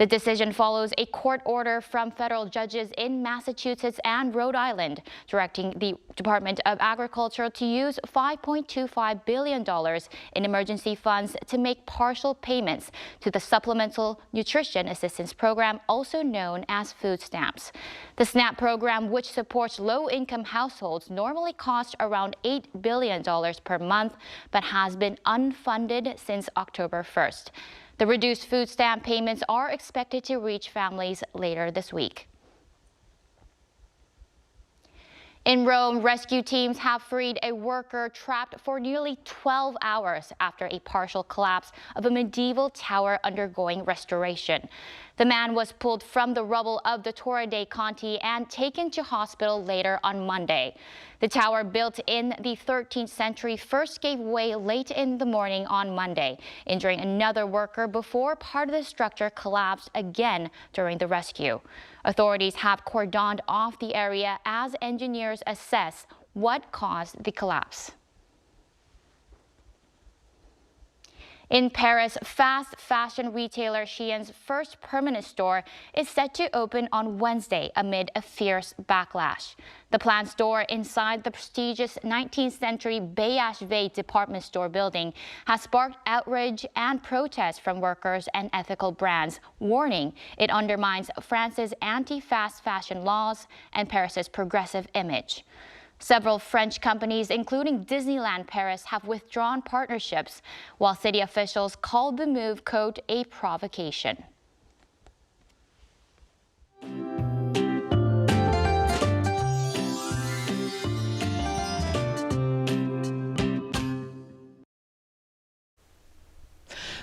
The decision follows a court order from federal judges in Massachusetts and Rhode Island, directing the Department of Agriculture to use $5.25 billion in emergency funds to make partial payments to the Supplemental Nutrition Assistance Program, also known as food stamps. The SNAP program, which supports low-income households, normally costs around $8 billion per month, but has been unfunded since October 1st. The reduced food stamp payments are expected to reach families later this week. In Rome, rescue teams have freed a worker trapped for nearly 12 hours after a partial collapse of a medieval tower undergoing restoration. The man was pulled from the rubble of the Torre dei Conti and taken to hospital later on Monday. The tower, built in the 13th century, first gave way late in the morning on Monday, injuring another worker before part of the structure collapsed again during the rescue. Authorities have cordoned off the area as engineers assess what caused the collapse. In Paris, fast fashion retailer Shein's first permanent store is set to open on Wednesday amid a fierce backlash. The planned store inside the prestigious 19th century BHV department store building has sparked outrage and protest from workers and ethical brands, warning it undermines France's anti-fast fashion laws and Paris's progressive image. Several French companies, including Disneyland Paris, have withdrawn partnerships, while city officials called the move, quote, a provocation.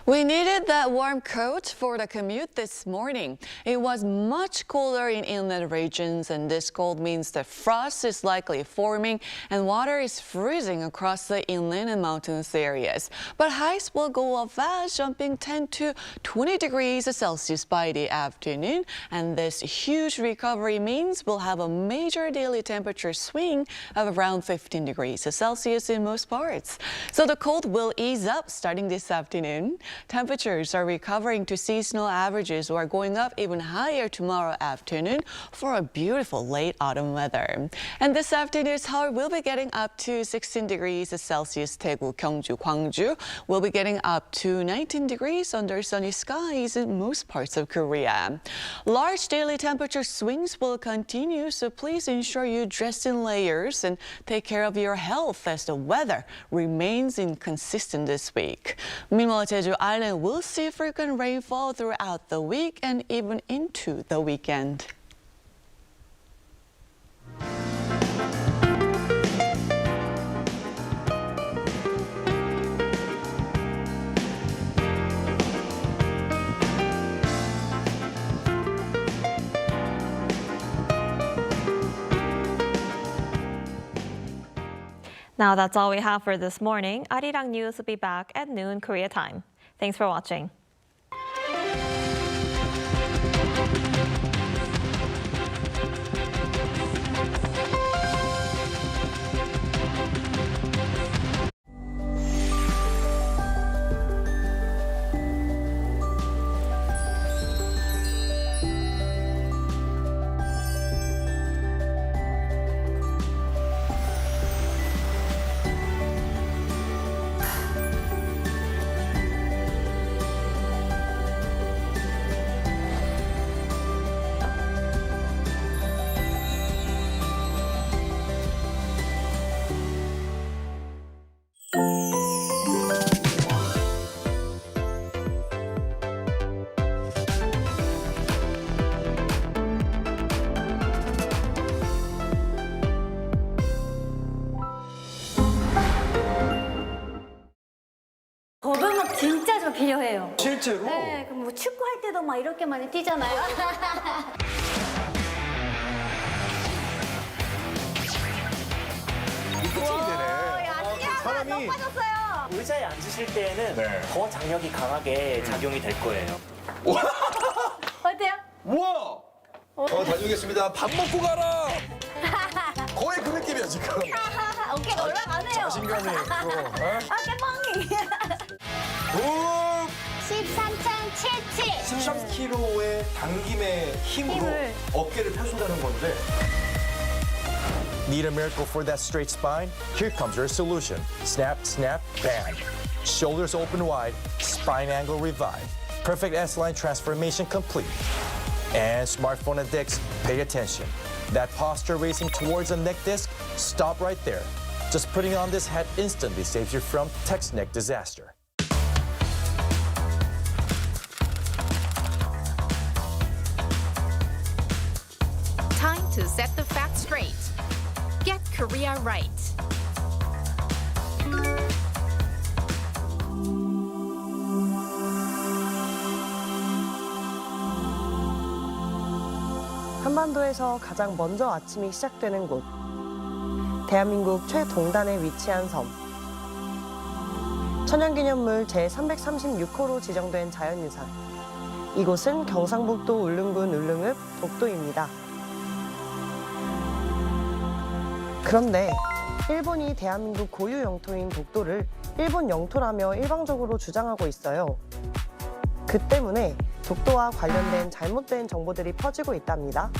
We needed that warm coat for the commute this morning. It was much colder in inland regions, and this cold means that frost is likely forming and water is freezing across the inland and mountainous areas. But highs will go up fast, jumping 10 to 20 degrees Celsius by the afternoon. And this huge recovery means we'll have a major daily temperature swing of around 15 degrees Celsius in most parts. So the cold will ease up starting this afternoon. Temperatures are recovering to seasonal averages or going up even higher tomorrow afternoon for a beautiful late autumn weather. And this afternoon, Seoul will be getting up to 16 degrees Celsius. Daegu, Gyeongju, Gwangju will be getting up to 19 degrees under sunny skies in most parts of Korea. Large daily temperature swings will continue, so please ensure you dress in layers and take care of your health as the weather remains inconsistent this week. Meanwhile, Jeju Island will see frequent rainfall throughout the week and even into the weekend. Now that's all we have for this morning. Arirang News will be back at noon Korea time. Thanks for watching. 거동력 진짜 저 필요해요. 실제로? 네, 그럼 뭐 축구할 때도 막 이렇게 많이 뛰잖아요. 사람이 너무 빠졌어요. 의자에 앉으실 때에는 더 장력이 강하게 작용이 될 거예요. 어때요? 우와! 다녀오겠습니다. 밥 먹고 가라. 거의 그 느낌이야 지금. 어깨가 올라가네요. 자신감이 있고. 깨뻥이. 13kg의 당김의 힘으로 어깨를 펴준다는 건데. Need a miracle for that straight spine? Here comes your solution. Snap, snap, bam. Shoulders open wide, spine angle revive. Perfect S-line transformation complete. And smartphone addicts, pay attention. That posture racing towards the neck disc, stop right there. Just putting on this hat instantly saves you from text neck disaster. Time to set the facts straight. Get Korea right. 한반도에서 가장 먼저 아침이 시작되는 곳. 대한민국 최동단에 위치한 섬. 천연기념물 제336호로 지정된 자연유산. 이곳은 경상북도 울릉군 울릉읍 독도입니다. 그런데 일본이 대한민국 고유 영토인 독도를 일본 영토라며 일방적으로 주장하고 있어요. 그 때문에 독도와 관련된 잘못된 정보들이 퍼지고 있답니다.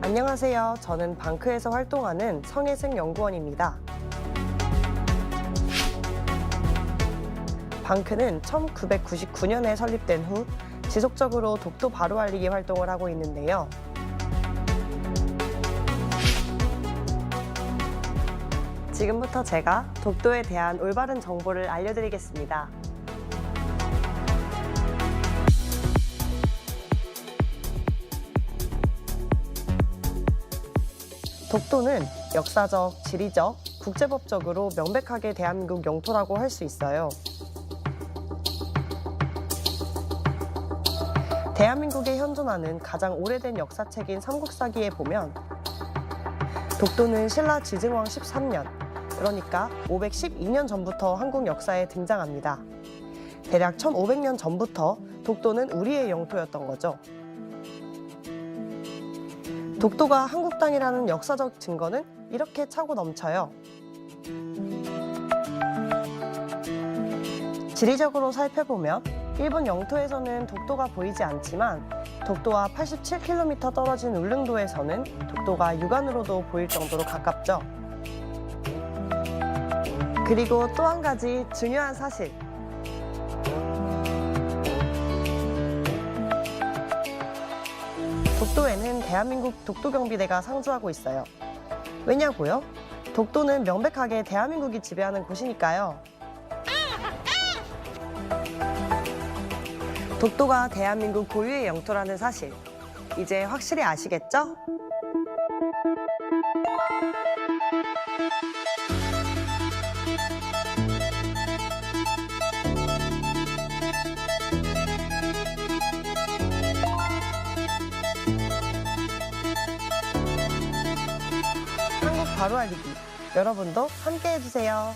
안녕하세요. 저는 방크에서 활동하는 성혜승 연구원입니다. 방크는 1999년에 설립된 후 지속적으로 독도 바로 알리기 활동을 하고 있는데요. 지금부터 제가 독도에 대한 올바른 정보를 알려드리겠습니다. 독도는 역사적, 지리적, 국제법적으로 명백하게 대한민국 영토라고 할 수 있어요. 대한민국에 현존하는 가장 오래된 역사책인 삼국사기에 보면 독도는 신라 지증왕 13년, 그러니까 512년 전부터 한국 역사에 등장합니다. 대략 1500년 전부터 독도는 우리의 영토였던 거죠. 독도가 한국 땅이라는 역사적 증거는 이렇게 차고 넘쳐요. 지리적으로 살펴보면 일본 영토에서는 독도가 보이지 않지만 독도와 87km 떨어진 울릉도에서는 독도가 육안으로도 보일 정도로 가깝죠. 그리고 또 한 가지 중요한 사실. 독도에는 대한민국 독도경비대가 상주하고 있어요. 왜냐고요? 독도는 명백하게 대한민국이 지배하는 곳이니까요. 독도가 대한민국 고유의 영토라는 사실, 이제 확실히 아시겠죠? 한국 바로 알리기, 여러분도 함께 해주세요.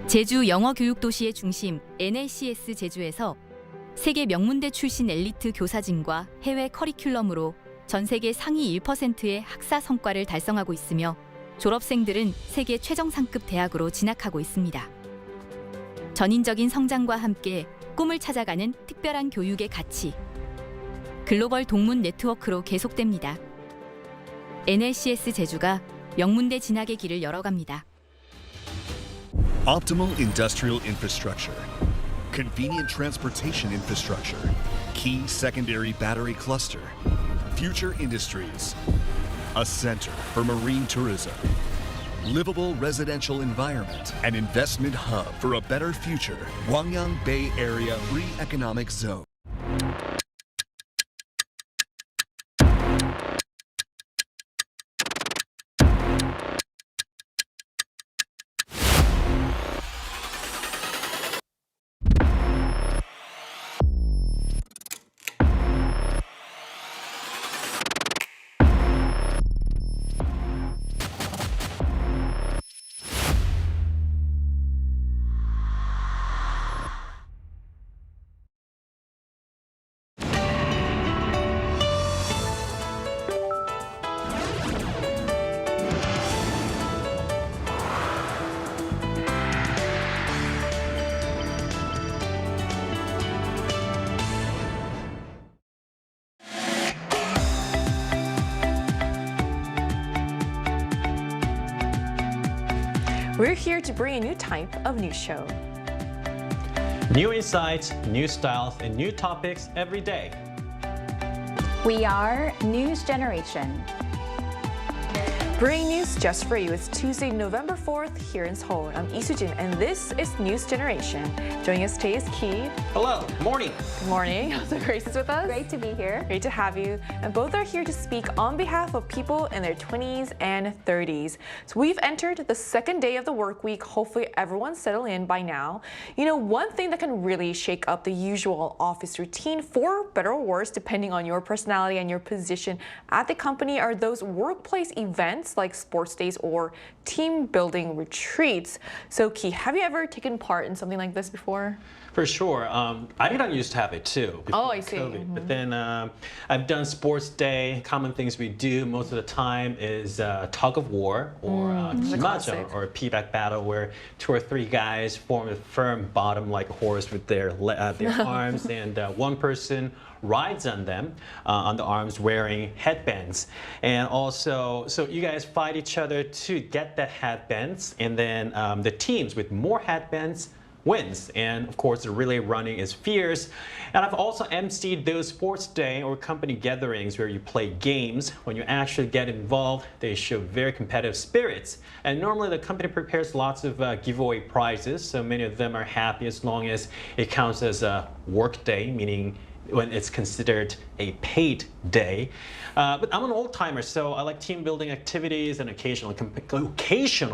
제주 영어 교육 도시의 중심 NLCS 제주에서 세계 명문대 출신 엘리트 교사진과 해외 커리큘럼으로 전 세계 상위 1%의 학사 성과를 달성하고 있으며 졸업생들은 세계 최정상급 대학으로 진학하고 있습니다. 전인적인 성장과 함께 꿈을 찾아가는 특별한 교육의 가치. 글로벌 동문 네트워크로 계속됩니다. NLCS 제주가 명문대 진학의 길을 열어갑니다. Optimal industrial infrastructure, convenient transportation infrastructure, key secondary battery cluster, future industries, a center for marine tourism, livable residential environment, an investment hub for a better future. Gwangyang Bay Area Free Economic Zone. We're here to bring a new type of news show. New insights, new styles, and new topics every day. We are News Generation. Bringing news just for you. It's Tuesday, November 4th here in Seoul. I'm Lee Soo-jin, and this is News Generation. Joining us today is Ki. Hello, morning. Good morning. So Grace is with us. Great to be here. Great to have you. And both are here to speak on behalf of people in their 20s and 30s. So we've entered the second day of the work week. Hopefully everyone's settled in by now. You know, one thing that can really shake up the usual office routine, for better or worse, depending on your personality and your position at the company, are those workplace events like sports days or team building retreats. So Ki, have you ever taken part in something like this before? For sure. I didn't used to have it too before I see. COVID. Mm-hmm. But then I've done sports day. Common things we do most of the time is tug of war or kimajang or piggyback battle, where 2 or 3 guys form a firm bottom like a horse with their arms, and one person rides on them, on the arms, wearing headbands. And also, so you guys fight each other to get the headbands, and then the teams with more headbands wins. And of course, the relay running is fierce. And I've also emceed those sports day or company gatherings where you play games. When you actually get involved, they show very competitive spirits. And normally the company prepares lots of giveaway prizes, so many of them are happy as long as it counts as a work day, meaning when it's considered a paid day. But I'm an old timer, so I like team building activities and occasional competition.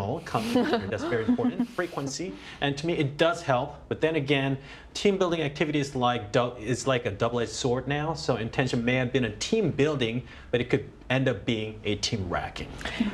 That's very important. Frequency, and to me it does help. But then again, team building activities is like a double-edged sword now. So intention may have been a team building, but it could end up being a team racking.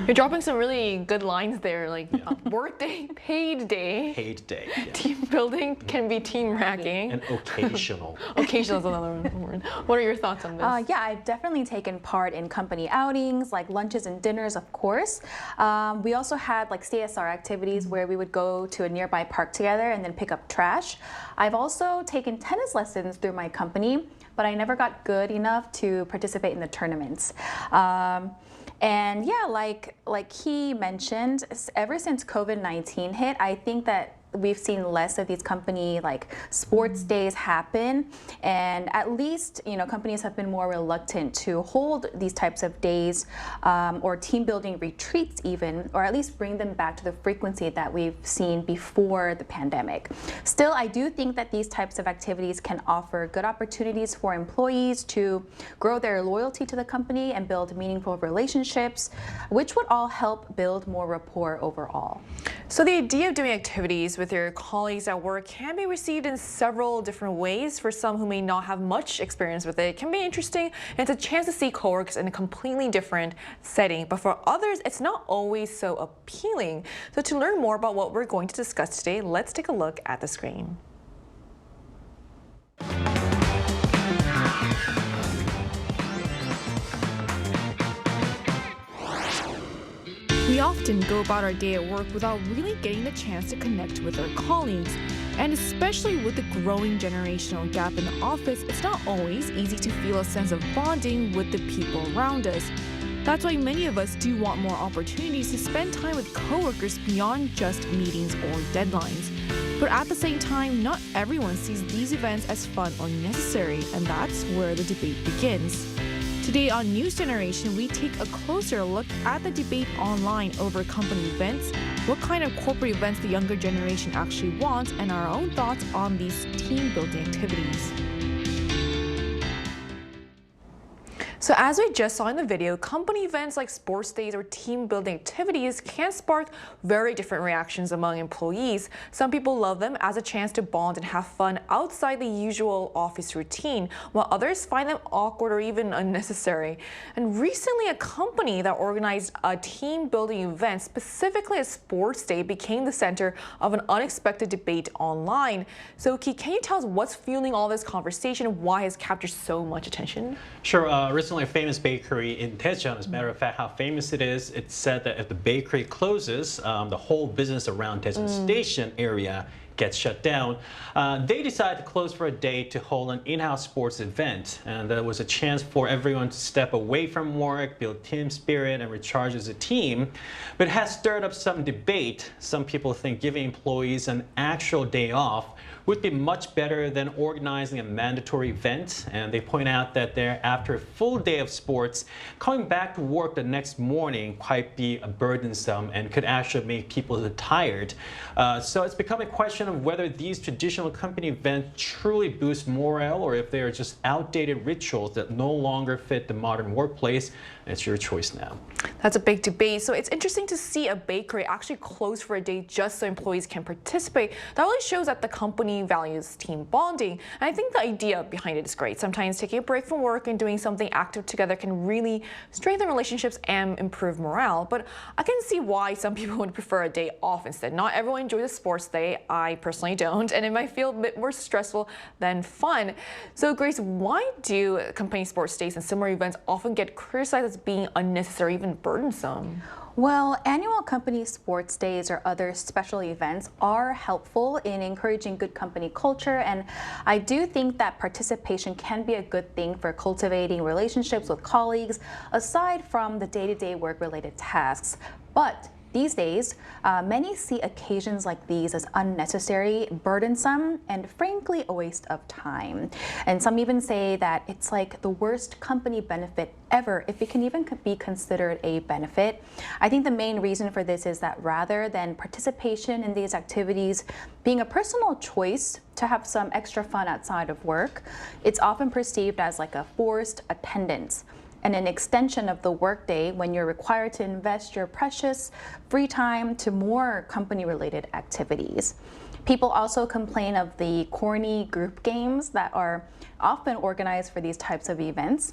You're dropping some really good lines there, like work day, paid day. Paid day. Yeah. Team building can be team racking. And occasional. Occasional is another word. What are your thoughts on this? Yeah, I've definitely taken part in company outings, like lunches and dinners, of course. We also had like CSR activities where we would go to a nearby park together and then pick up trash. I've also taken tennis lessons through my company, but I never got good enough to participate in the tournaments. And yeah, like he mentioned, ever since COVID-19 hit, I think that we've seen less of these company like sports days happen, and at least companies have been more reluctant to hold these types of days or team building retreats even, or at least bring them back to the frequency that we've seen before the pandemic. Still, I do think that these types of activities can offer good opportunities for employees to grow their loyalty to the company and build meaningful relationships, which would all help build more rapport overall. So the idea of doing activities with your colleagues at work can be received in several different ways. For some who may not have much experience with it can be interesting, and it's a chance to see coworkers in a completely different setting. But for others, it's not always so appealing. So to learn more about what we're going to discuss today, let's take a look at the screen. We often go about our day at work without really getting the chance to connect with our colleagues. And especially with the growing generational gap in the office, it's not always easy to feel a sense of bonding with the people around us. That's why many of us do want more opportunities to spend time with coworkers beyond just meetings or deadlines. But at the same time, not everyone sees these events as fun or necessary, and that's where the debate begins. Today on News Generation, we take a closer look at the debate online over company events, what kind of corporate events the younger generation actually wants, and our own thoughts on these team-building activities. So as we just saw in the video, company events like sports days or team-building activities can spark very different reactions among employees. Some people love them as a chance to bond and have fun outside the usual office routine, while others find them awkward or even unnecessary. And recently, a company that organized a team-building event, specifically a sports day, became the center of an unexpected debate online. So Ki, can you tell us what's fueling all this conversation and why it's captured so much attention? Sure. Recently, a famous bakery in Daejeon, as a matter of fact, how famous it is, it's said that if the bakery closes, the whole business around Daejeon Station area gets shut down. They decided to close for a day to hold an in-house sports event, and that was a chance for everyone to step away from work, build team spirit, and recharge as a team. But it has stirred up some debate. Some people think giving employees an actual day off would be much better than organizing a mandatory event, and they point out that after a full day of sports, coming back to work the next morning might be burdensome and could actually make people tired. So it's become a question of whether these traditional company events truly boost morale or if they are just outdated rituals that no longer fit the modern workplace. It's your choice now. That's a big debate. So it's interesting to see a bakery actually close for a day just so employees can participate. That really shows that the company values team bonding. And I think the idea behind it is great. Sometimes taking a break from work and doing something active together can really strengthen relationships and improve morale. But I can see why some people would prefer a day off instead. Not everyone enjoys a sports day. I personally don't, and it might feel a bit more stressful than fun. So Grace, why do company sports days and similar events often get criticized as being unnecessary, even burdensome? Well, annual company sports days or other special events are helpful in encouraging good company culture, and I do think that participation can be a good thing for cultivating relationships with colleagues aside from the day-to-day work-related tasks. But these days, many see occasions like these as unnecessary, burdensome, and frankly a waste of time. And some even say that it's like the worst company benefit ever, if it can even be considered a benefit. I think the main reason for this is that rather than participation in these activities being a personal choice to have some extra fun outside of work, it's often perceived as like a forced attendance and an extension of the workday when you're required to invest your precious free time to more company-related activities. People also complain of the corny group games that are often organized for these types of events,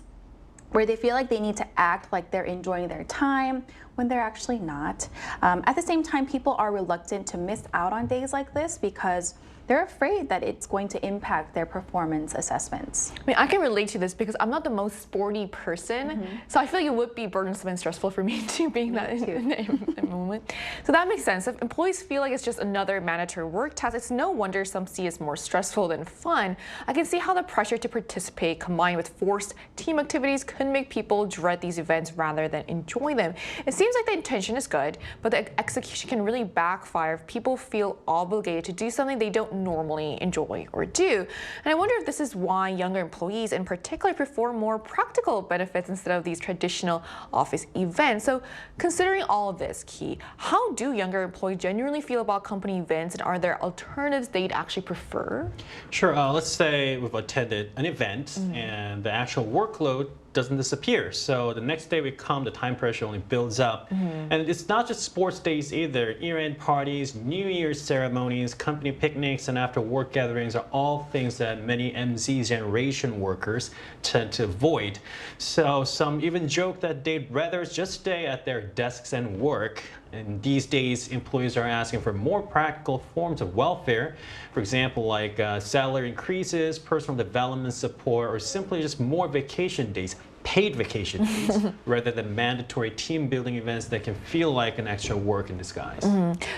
where they feel like they need to act like they're enjoying their time when they're actually not. At the same time, people are reluctant to miss out on days like this because they're afraid that it's going to impact their performance assessments. I mean, I can relate to this because I'm not the most sporty person, so I feel like it would be burdensome and stressful for me too, being that in that moment. So that makes sense. If employees feel like it's just another mandatory work task, it's no wonder some see it as more stressful than fun. I can see how the pressure to participate combined with forced team activities could make people dread these events rather than enjoy them. It seems like the intention is good, but the execution can really backfire if people feel obligated to do something they don't normally enjoy or do. And I wonder if this is why younger employees in particular prefer more practical benefits instead of these traditional office events. So considering all of this, Ki, how do younger employees genuinely feel about company events, and are there alternatives they'd actually prefer? Sure. Let's say we've attended an event and the actual workload doesn't disappear. So the next day we come, the time pressure only builds up. And it's not just sports days either. Year-end parties, New Year's ceremonies, company picnics, and after work gatherings are all things that many MZ generation workers tend to avoid. So some even joke that they'd rather just stay at their desks and work. And these days, employees are asking for more practical forms of welfare. For example, like salary increases, personal development support, or simply just more vacation days, paid vacation days, rather than mandatory team building events that can feel like an extra work in disguise.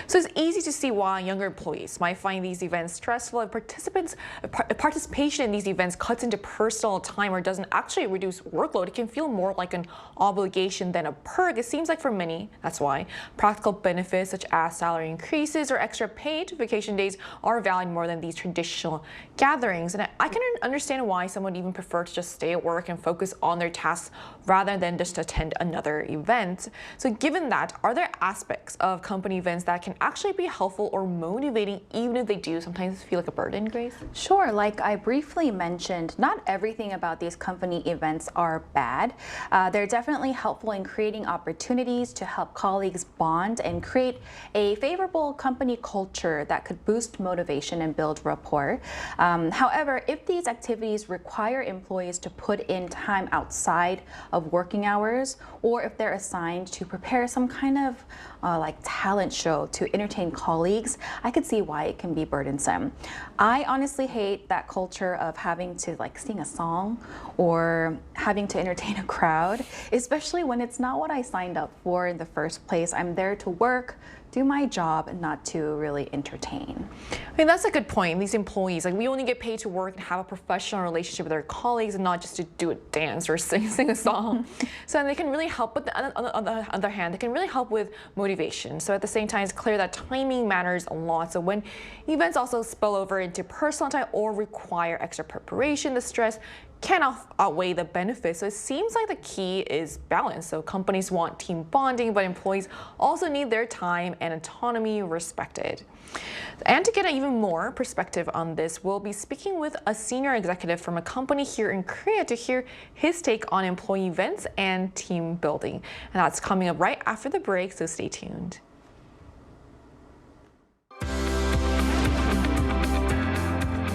So it's easy to see why younger employees might find these events stressful, and participation in these events cuts into personal time or doesn't actually reduce workload. It can feel more like an obligation than a perk. It seems like for many, that's why practical benefits such as salary increases or extra paid vacation days are valued more than these traditional gatherings. And I can understand why someone even prefer to just stay at work and focus on their tasks rather than just attend another event. So given that, are there aspects of company events that can actually be helpful or motivating even if they do sometimes feel like a burden, Grace? Sure, like I briefly mentioned, not everything about these company events are bad. They're definitely helpful in creating opportunities to help colleagues bond and create a favorable company culture that could boost motivation and build rapport. However, if these activities require employees to put in time outside of working hours, or if they're assigned to prepare some kind of like talent show to entertain colleagues, I could see why it can be burdensome. I honestly hate that culture of having to like sing a song or having to entertain a crowd, especially when it's not what I signed up for in the first place. I'm there to work, do my job, and not to really entertain. I mean, that's a good point. These employees, like we only get paid to work and have a professional relationship with our colleagues and not just to do a dance or sing a song. So they can really help, but on the other hand, they can really help with motivation. So at the same time, it's clear that timing matters a lot. So when events also spill over into personal time or require extra preparation, the stress can outweigh the benefits. So it seems like the key is balance. So companies want team bonding, but employees also need their time and autonomy respected. And to get an even more perspective on this, we'll be speaking with a senior executive from a company here in Korea to hear his take on employee events and team building. And that's coming up right after the break, so stay tuned.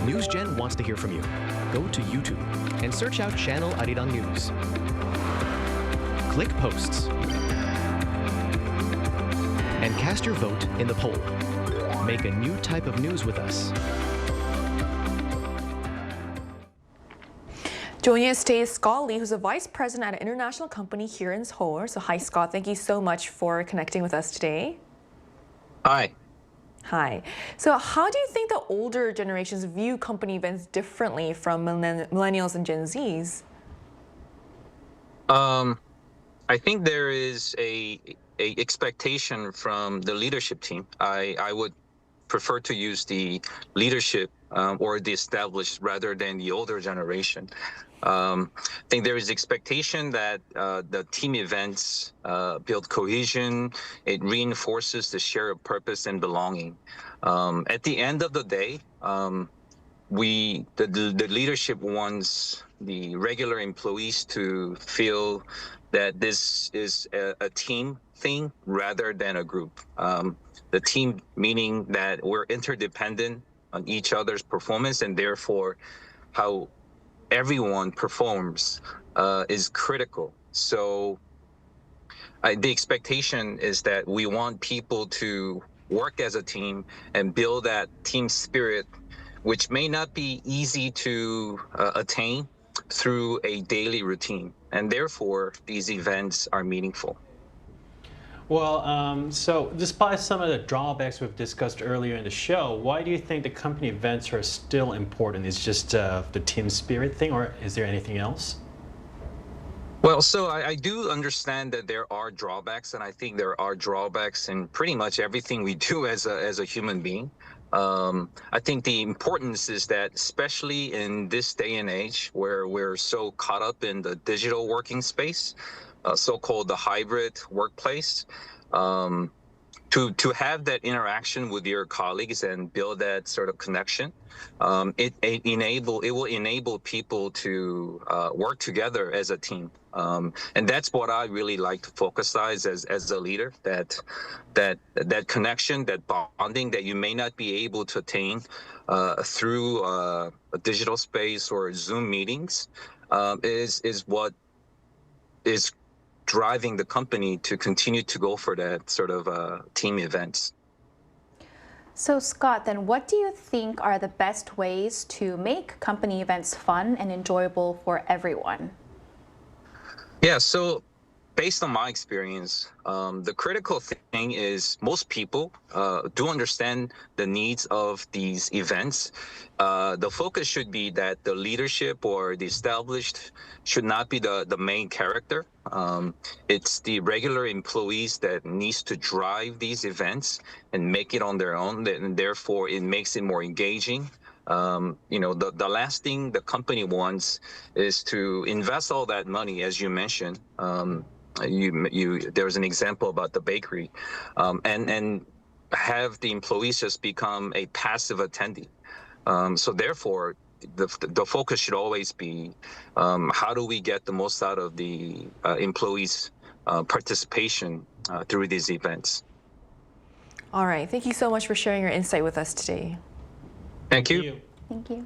NewsGen wants to hear from you. Go to YouTube and search out channel Arirang News. Click Posts and cast your vote in the poll. Make a new type of news with us. Joining us today is Scott Lee, who's a vice president at an international company here in Seoul. So hi, Scott. Thank you so much for connecting with us today. Hi. Hi. So how do you think the older generations view company events differently from millennials and Gen Zs? I think there is a expectation from the leadership team. I would prefer to use the leadership or the established rather than the older generation. I think there is expectation that the team events build cohesion. It reinforces the shared purpose and belonging. At the end of the day, the leadership wants the regular employees to feel that this is a team thing rather than a group. The team meaning that we're interdependent on each other's performance, and therefore how everyone performs is critical. So the expectation is that we want people to work as a team and build that team spirit, which may not be easy to attain through a daily routine. And therefore, these events are meaningful. Well, so despite some of the drawbacks we've discussed earlier in the show, why do you think the company events are still important? Is just the team spirit thing, or is there anything else? Well, so I do understand that there are drawbacks, and I think there are drawbacks in pretty much everything we do as a human being. I think the importance is that, especially in this day and age where we're so caught up in the digital working space, so-called the hybrid workplace, to have that interaction with your colleagues and build that sort of connection, it will enable people to work together as a team, and that's what I really like to focus on as a leader. That connection, that bonding that you may not be able to attain through a digital space or Zoom meetings, is what is driving the company to continue to go for that sort of team events. So Scott, then what do you think are the best ways to make company events fun and enjoyable for everyone? Yeah, so based on my experience, the critical thing is most people do understand the needs of these events. The focus should be that the leadership or the established should not be the main character. It's the regular employees that needs to drive these events and make it on their own, and therefore it makes it more engaging. The last thing the company wants is to invest all that money, as you mentioned. There was an example about the bakery, and have the employees just become a passive attendee. So therefore, the focus should always be how do we get the most out of the employees' participation through these events. All right. Thank you so much for sharing your insight with us today. Thank you. Thank you.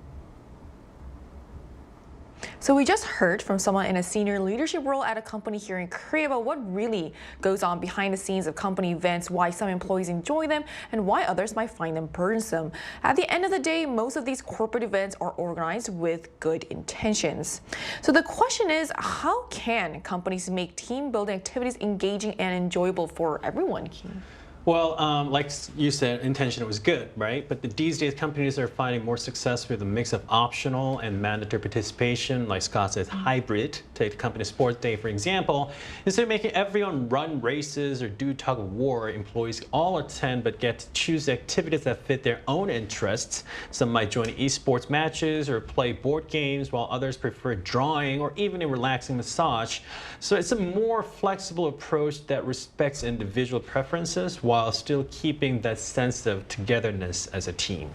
So we just heard from someone in a senior leadership role at a company here in Korea about what really goes on behind the scenes of company events, why some employees enjoy them, and why others might find them burdensome. At the end of the day, most of these corporate events are organized with good intentions. So the question is, how can companies make team building activities engaging and enjoyable for everyone, Kim? Well, like you said, intention was good, right? But these days, companies are finding more success with a mix of optional and mandatory participation, like Scott says, hybrid. Take the company sports day, for example. Instead of making everyone run races or do tug of war, employees all attend but get to choose activities that fit their own interests. Some might join esports matches or play board games, while others prefer drawing or even a relaxing massage. So it's a more flexible approach that respects individual preferences while still keeping that sense of togetherness as a team.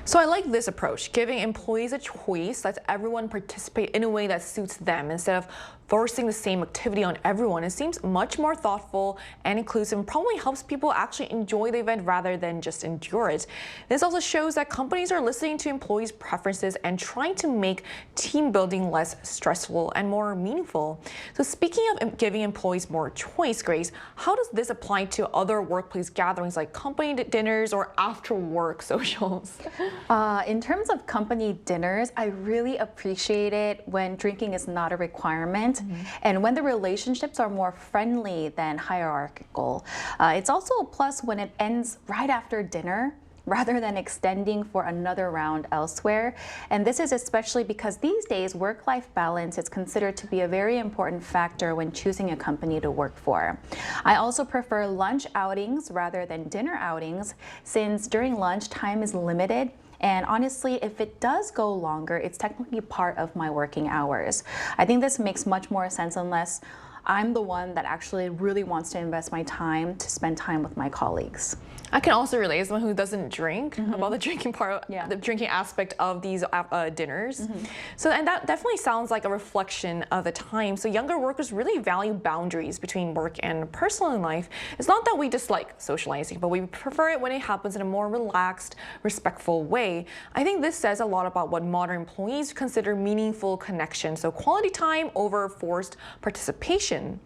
So I like this approach, giving employees a choice, lets everyone participate in a way that suits them instead of forcing the same activity on everyone. It seems much more thoughtful and inclusive and probably helps people actually enjoy the event rather than just endure it. This also shows that companies are listening to employees' preferences and trying to make team building less stressful and more meaningful. So speaking of giving employees more choice, Grace, how does this apply to other workplace gatherings like company dinners or after-work socials? In terms of company dinners, I really appreciate it when drinking is not a requirement and when the relationships are more friendly than hierarchical. It's also a plus when it ends right after dinner rather than extending for another round elsewhere. And this is especially because these days work-life balance is considered to be a very important factor when choosing a company to work for. I also prefer lunch outings rather than dinner outings, since during lunch time is limited. And honestly, if it does go longer, it's technically part of my working hours. I think this makes much more sense unless I'm the one that actually really wants to invest my time to spend time with my colleagues. I can also relate as someone who doesn't drink about the drinking part, the drinking aspect of these dinners. So, and that definitely sounds like a reflection of the time. So younger workers really value boundaries between work and personal life. It's not that we dislike socializing, but we prefer it when it happens in a more relaxed, respectful way. I think this says a lot about what modern employees consider meaningful connection. So quality time over forced participation.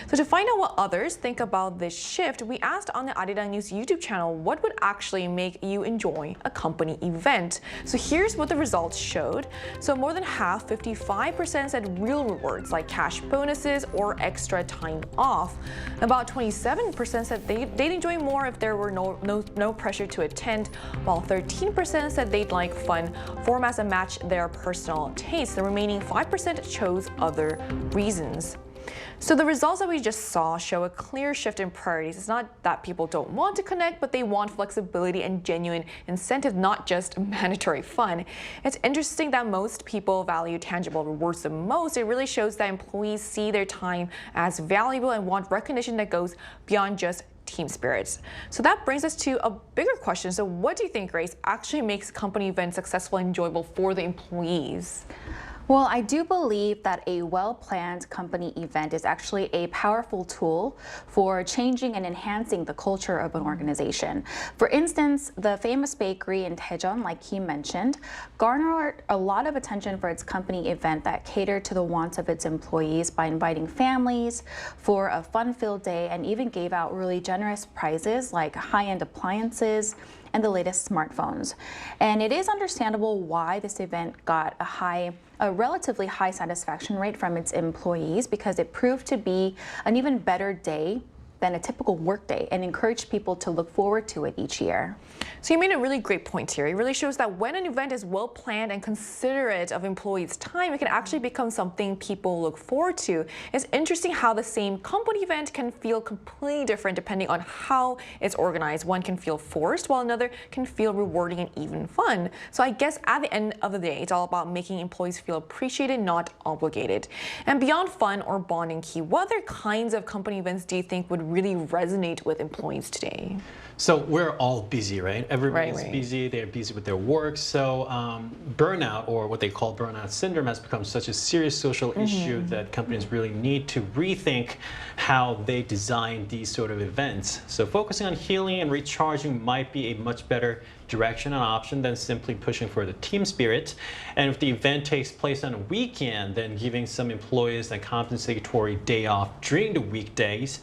So to find out what others think about this shift, we asked on the Arirang News YouTube channel what would actually make you enjoy a company event. So here's what the results showed. So more than half, 55%, said real rewards like cash bonuses or extra time off. About 27% said they'd enjoy more if there were no pressure to attend, while 13% said they'd like fun formats that match their personal tastes. The remaining 5% chose other reasons. So the results that we just saw show a clear shift in priorities. It's not that people don't want to connect, but they want flexibility and genuine incentive, not just mandatory fun. It's interesting that most people value tangible rewards the most. It really shows that employees see their time as valuable and want recognition that goes beyond just team spirit. So that brings us to a bigger question. So what do you think, Grace, actually makes company events successful and enjoyable for the employees? Well, I do believe that a well-planned company event is actually a powerful tool for changing and enhancing the culture of an organization. For instance, the famous bakery in Daejeon, like he mentioned, garnered a lot of attention for its company event that catered to the wants of its employees by inviting families for a fun-filled day and even gave out really generous prizes like high-end appliances and the latest smartphones. And it is understandable why this event got a relatively high satisfaction rate from its employees, because it proved to be an even better day than a typical workday and encouraged people to look forward to it each year. So you made a really great point here. It really shows that when an event is well planned and considerate of employees' time, it can actually become something people look forward to. It's interesting how the same company event can feel completely different depending on how it's organized. One can feel forced, while another can feel rewarding and even fun. So I guess at the end of the day, it's all about making employees feel appreciated, not obligated. And beyond fun or bonding key, what other kinds of company events do you think would really resonate with employees today? So we're all busy, right? Everybody's busy, they're busy with their work. So burnout, or what they call burnout syndrome, has become such a serious social issue that companies really need to rethink how they design these sort of events. So focusing on healing and recharging might be a much better direction and option than simply pushing for the team spirit. And if the event takes place on a weekend, then giving some employees a compensatory day off during the weekdays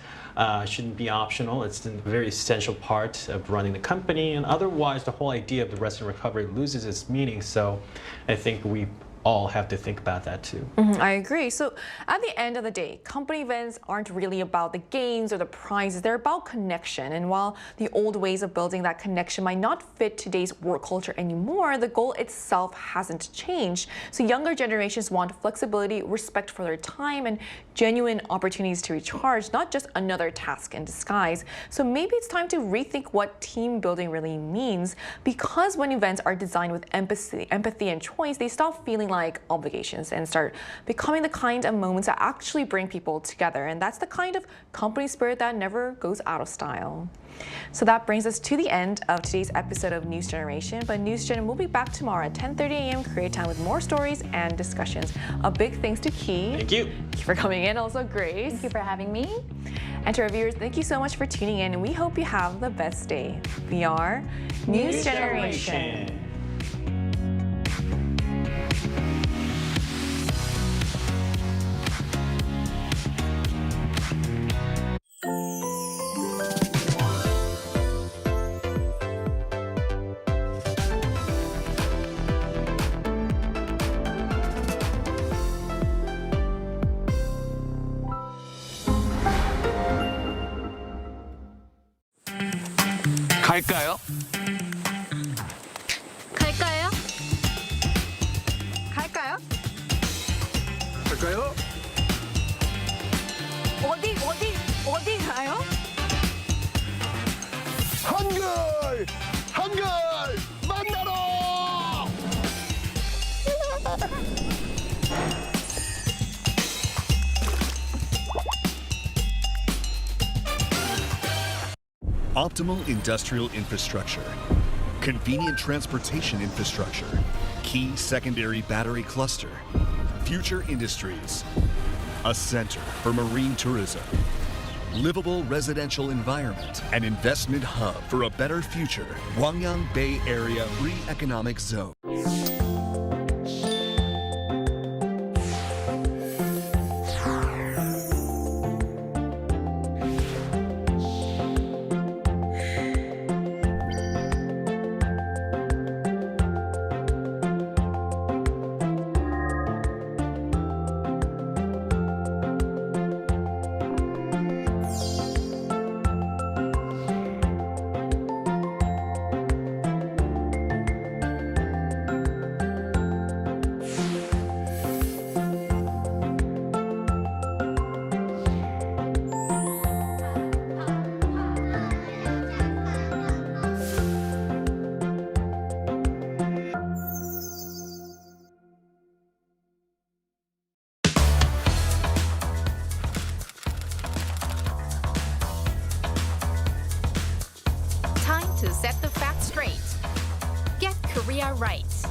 shouldn't be optional. It's a very essential part of running the company, and otherwise the whole idea of the rest and recovery loses its meaning. So I think we all have to think about that too. I agree. So at the end of the day, company events aren't really about the gains or the prizes. They're about connection. And while the old ways of building that connection might not fit today's work culture anymore, the goal itself hasn't changed. So younger generations want flexibility, respect for their time, and genuine opportunities to recharge, not just another task in disguise. So maybe it's time to rethink what team building really means, because when events are designed with empathy and choice, they stop feeling like obligations and start becoming the kind of moments that actually bring people together. And that's the kind of company spirit that never goes out of style. So that brings us to the end of today's episode of News Generation. But News Gen will be back tomorrow at 10:30 a.m. Korea time with more stories and discussions. A big thanks to Ki. Thank you. Thank you for coming in. Also, Grace. Thank you for having me. And to our viewers, thank you so much for tuning in, and we hope you have the best day. We are News Generation. 갈까요? 갈까요? 갈까요? 갈까요? 어디 가요? 한글 만나러! Optimal industrial infrastructure, convenient transportation infrastructure, key secondary battery cluster, future industries, a center for marine tourism, livable residential environment, an investment hub for a better future. Gwangyang Bay Area Free Economic Zone. Korea right.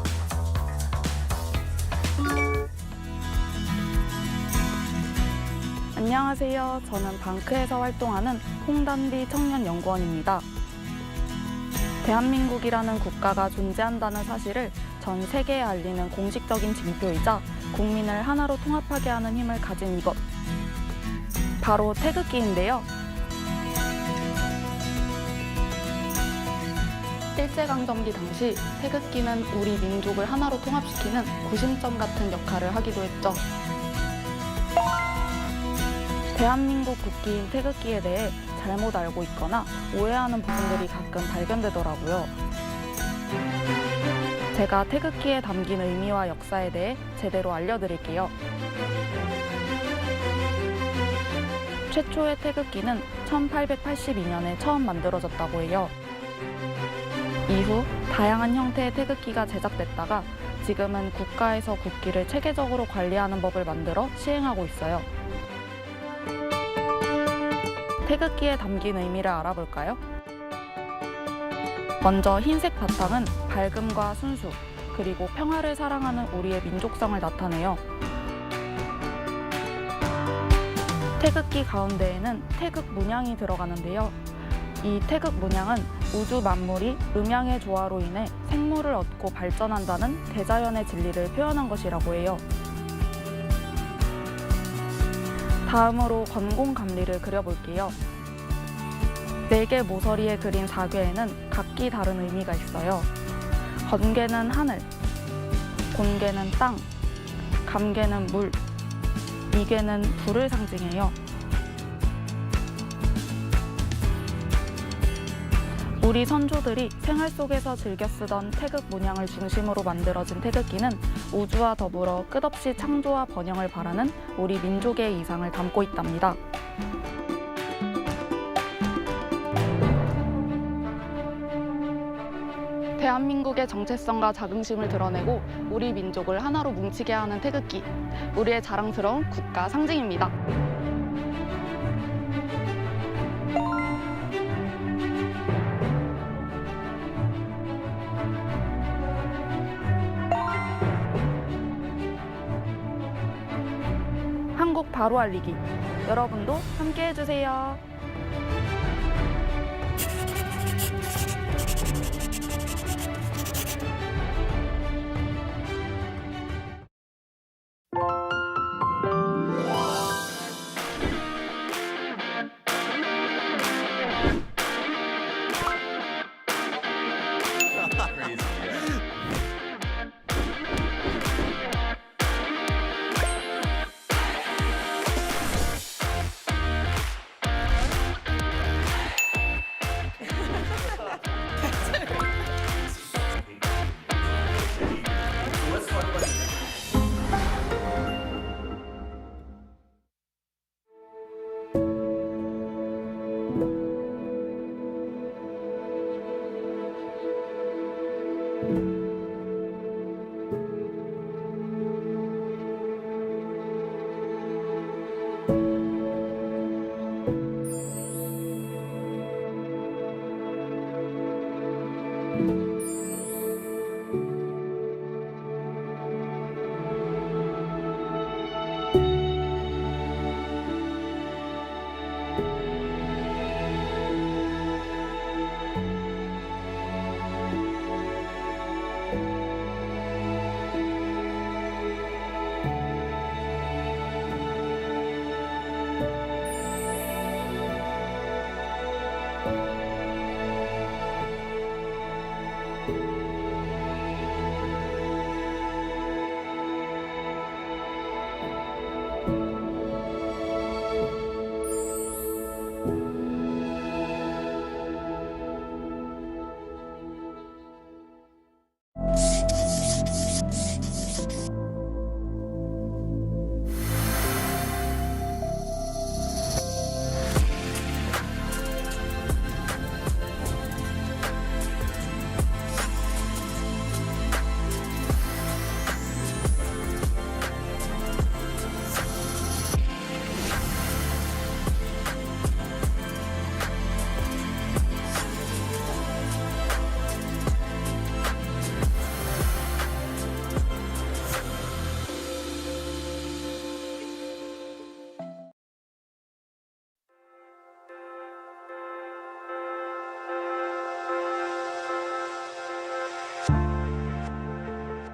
안녕하세요. 저는 방크에서 활동하는 홍단비 청년연구원입니다. 대한민국이라는 국가가 존재한다는 사실을 전 세계에 알리는 공식적인 징표이자 국민을 하나로 통합하게 하는 힘을 가진 이것. 바로 태극기인데요. 일제강점기 당시 태극기는 우리 민족을 하나로 통합시키는 구심점 같은 역할을 하기도 했죠. 대한민국 국기인 태극기에 대해 잘못 알고 있거나 오해하는 부분들이 가끔 발견되더라고요. 제가 태극기에 담긴 의미와 역사에 대해 제대로 알려드릴게요. 최초의 태극기는 1882년에 처음 만들어졌다고 해요. 이후 다양한 형태의 태극기가 제작됐다가 지금은 국가에서 국기를 체계적으로 관리하는 법을 만들어 시행하고 있어요. 태극기에 담긴 의미를 알아볼까요? 먼저 흰색 바탕은 밝음과 순수, 그리고 평화를 사랑하는 우리의 민족성을 나타내요. 태극기 가운데에는 태극 문양이 들어가는데요. 이 태극 문양은 우주 만물이 음양의 조화로 인해 생물을 얻고 발전한다는 대자연의 진리를 표현한 것이라고 해요. 다음으로 건공감리를 그려볼게요. 4개 모서리에 그린 사괴에는 각기 다른 의미가 있어요. 건괴는 하늘, 곤괴는 땅, 감괴는 물, 이괴는 불을 상징해요. 우리 선조들이 생활 속에서 즐겨 쓰던 태극 문양을 중심으로 만들어진 태극기는 우주와 더불어 끝없이 창조와 번영을 바라는 우리 민족의 이상을 담고 있답니다. 대한민국의 정체성과 자긍심을 드러내고 우리 민족을 하나로 뭉치게 하는 태극기, 우리의 자랑스러운 국가 상징입니다. 한국 바로 알리기. 여러분도 함께 해주세요.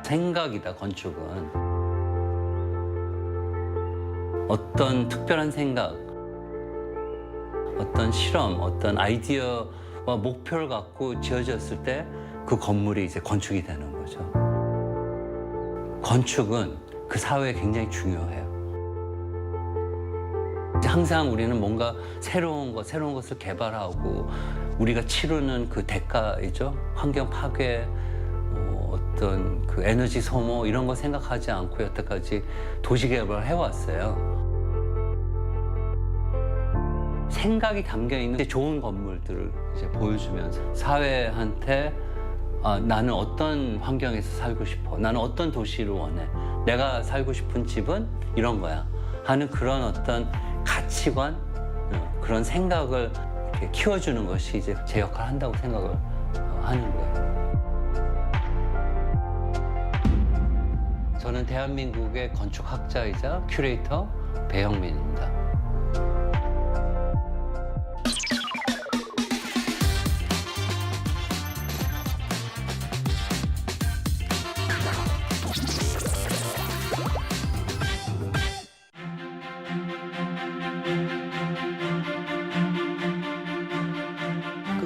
생각이다, 건축은. 어떤 특별한 생각, 어떤 실험, 어떤 아이디어와 목표를 갖고 지어졌을 때 그 건물이 이제 건축이 되는 거죠. 건축은 그 사회에 굉장히 중요해요. 항상 우리는 뭔가 새로운 것을 개발하고 우리가 치르는 그 대가이죠. 환경 파괴, 어떤 그 에너지 소모 이런 거 생각하지 않고 여태까지 도시 개발을 해왔어요. 생각이 담겨 있는 좋은 건물들을 이제 보여주면서 사회한테 나는 어떤 환경에서 살고 싶어, 나는 어떤 도시를 원해, 내가 살고 싶은 집은 이런 거야 하는 그런 어떤 가치관, 그런 생각을 이렇게 키워주는 것이 이제 제 역할을 한다고 생각을 하는 거예요. 저는 대한민국의 건축학자이자 큐레이터 배영민입니다.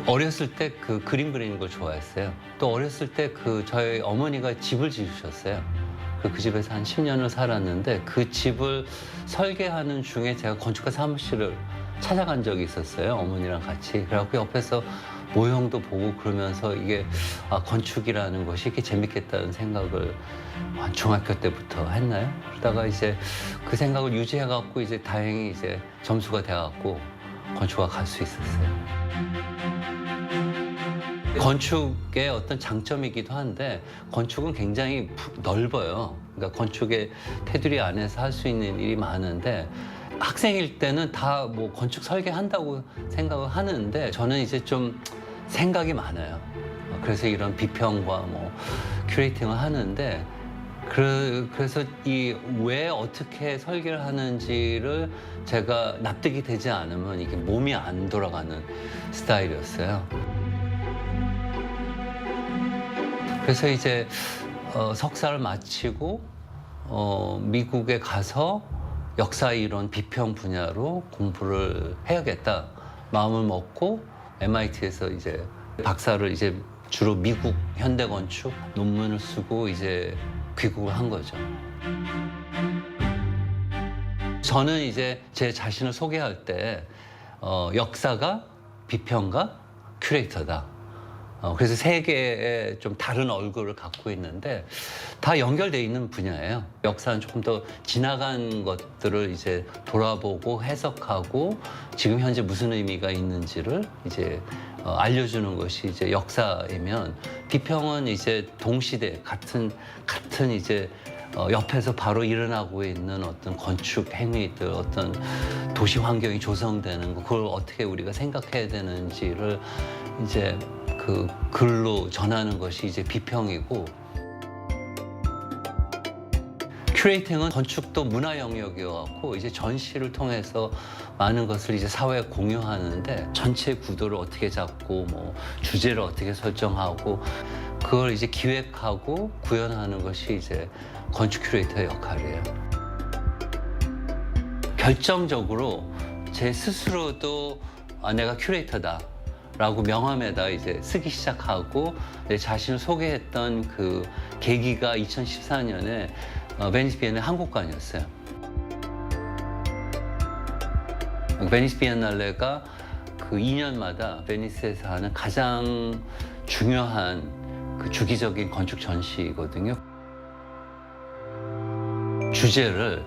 어렸을 때 그 그림 그리는 걸 좋아했어요. 또 어렸을 때 저희 어머니가 집을 지으셨어요. 그 집에서 한 10년을 살았는데 그 집을 설계하는 중에 제가 건축가 사무실을 찾아간 적이 있었어요. 어머니랑 같이. 그래갖고 옆에서 모형도 보고 그러면서 이게 건축이라는 것이 이렇게 재밌겠다는 생각을 한 중학교 때부터 했나요? 그러다가 이제 그 생각을 유지해갖고 이제 다행히 이제 점수가 돼갖고 건축가 갈 수 있었어요. 건축의 어떤 장점이기도 한데 건축은 굉장히 넓어요. 그러니까 건축의 테두리 안에서 할 수 있는 일이 많은데 학생일 때는 다 뭐 건축 설계한다고 생각을 하는데 저는 이제 좀 생각이 많아요. 그래서 이런 비평과 뭐 큐레이팅을 하는데 그래서 이 왜 어떻게 설계를 하는지를 제가 납득이 되지 않으면 이게 몸이 안 돌아가는 스타일이었어요. 그래서 이제 석사를 마치고 미국에 가서 역사 이론 비평 분야로 공부를 해야겠다 마음을 먹고 MIT에서 이제 박사를 이제 주로 미국 현대 건축 논문을 쓰고 이제 귀국을 한 거죠. 저는 이제 제 자신을 소개할 때 역사가 비평가 큐레이터다. 그래서 세 개의 좀 다른 얼굴을 갖고 있는데 다 연결되어 있는 분야예요. 역사는 조금 더 지나간 것들을 이제 돌아보고 해석하고 지금 현재 무슨 의미가 있는지를 이제 알려주는 것이 이제 역사이면 비평은 이제 동시대 같은 이제 옆에서 바로 일어나고 있는 어떤 건축 행위들, 어떤 도시 환경이 조성되는 거, 그걸 어떻게 우리가 생각해야 되는지를 이제 그 글로 전하는 것이 이제 비평이고, 큐레이팅은 건축도 문화 영역이어갖고 이제 전시를 통해서 많은 것을 이제 사회에 공유하는데 전체 구도를 어떻게 잡고 뭐 주제를 어떻게 설정하고 그걸 이제 기획하고 구현하는 것이 이제 건축 큐레이터의 역할이에요. 결정적으로 제 스스로도 내가 큐레이터다 라고 명함에다 이제 쓰기 시작하고 내 자신을 소개했던 그 계기가 2014년에 베니스 비엔날레 한국관이었어요. 베니스 비엔날레가 그 2년마다 베니스에서 하는 가장 중요한 그 주기적인 건축 전시거든요. 주제를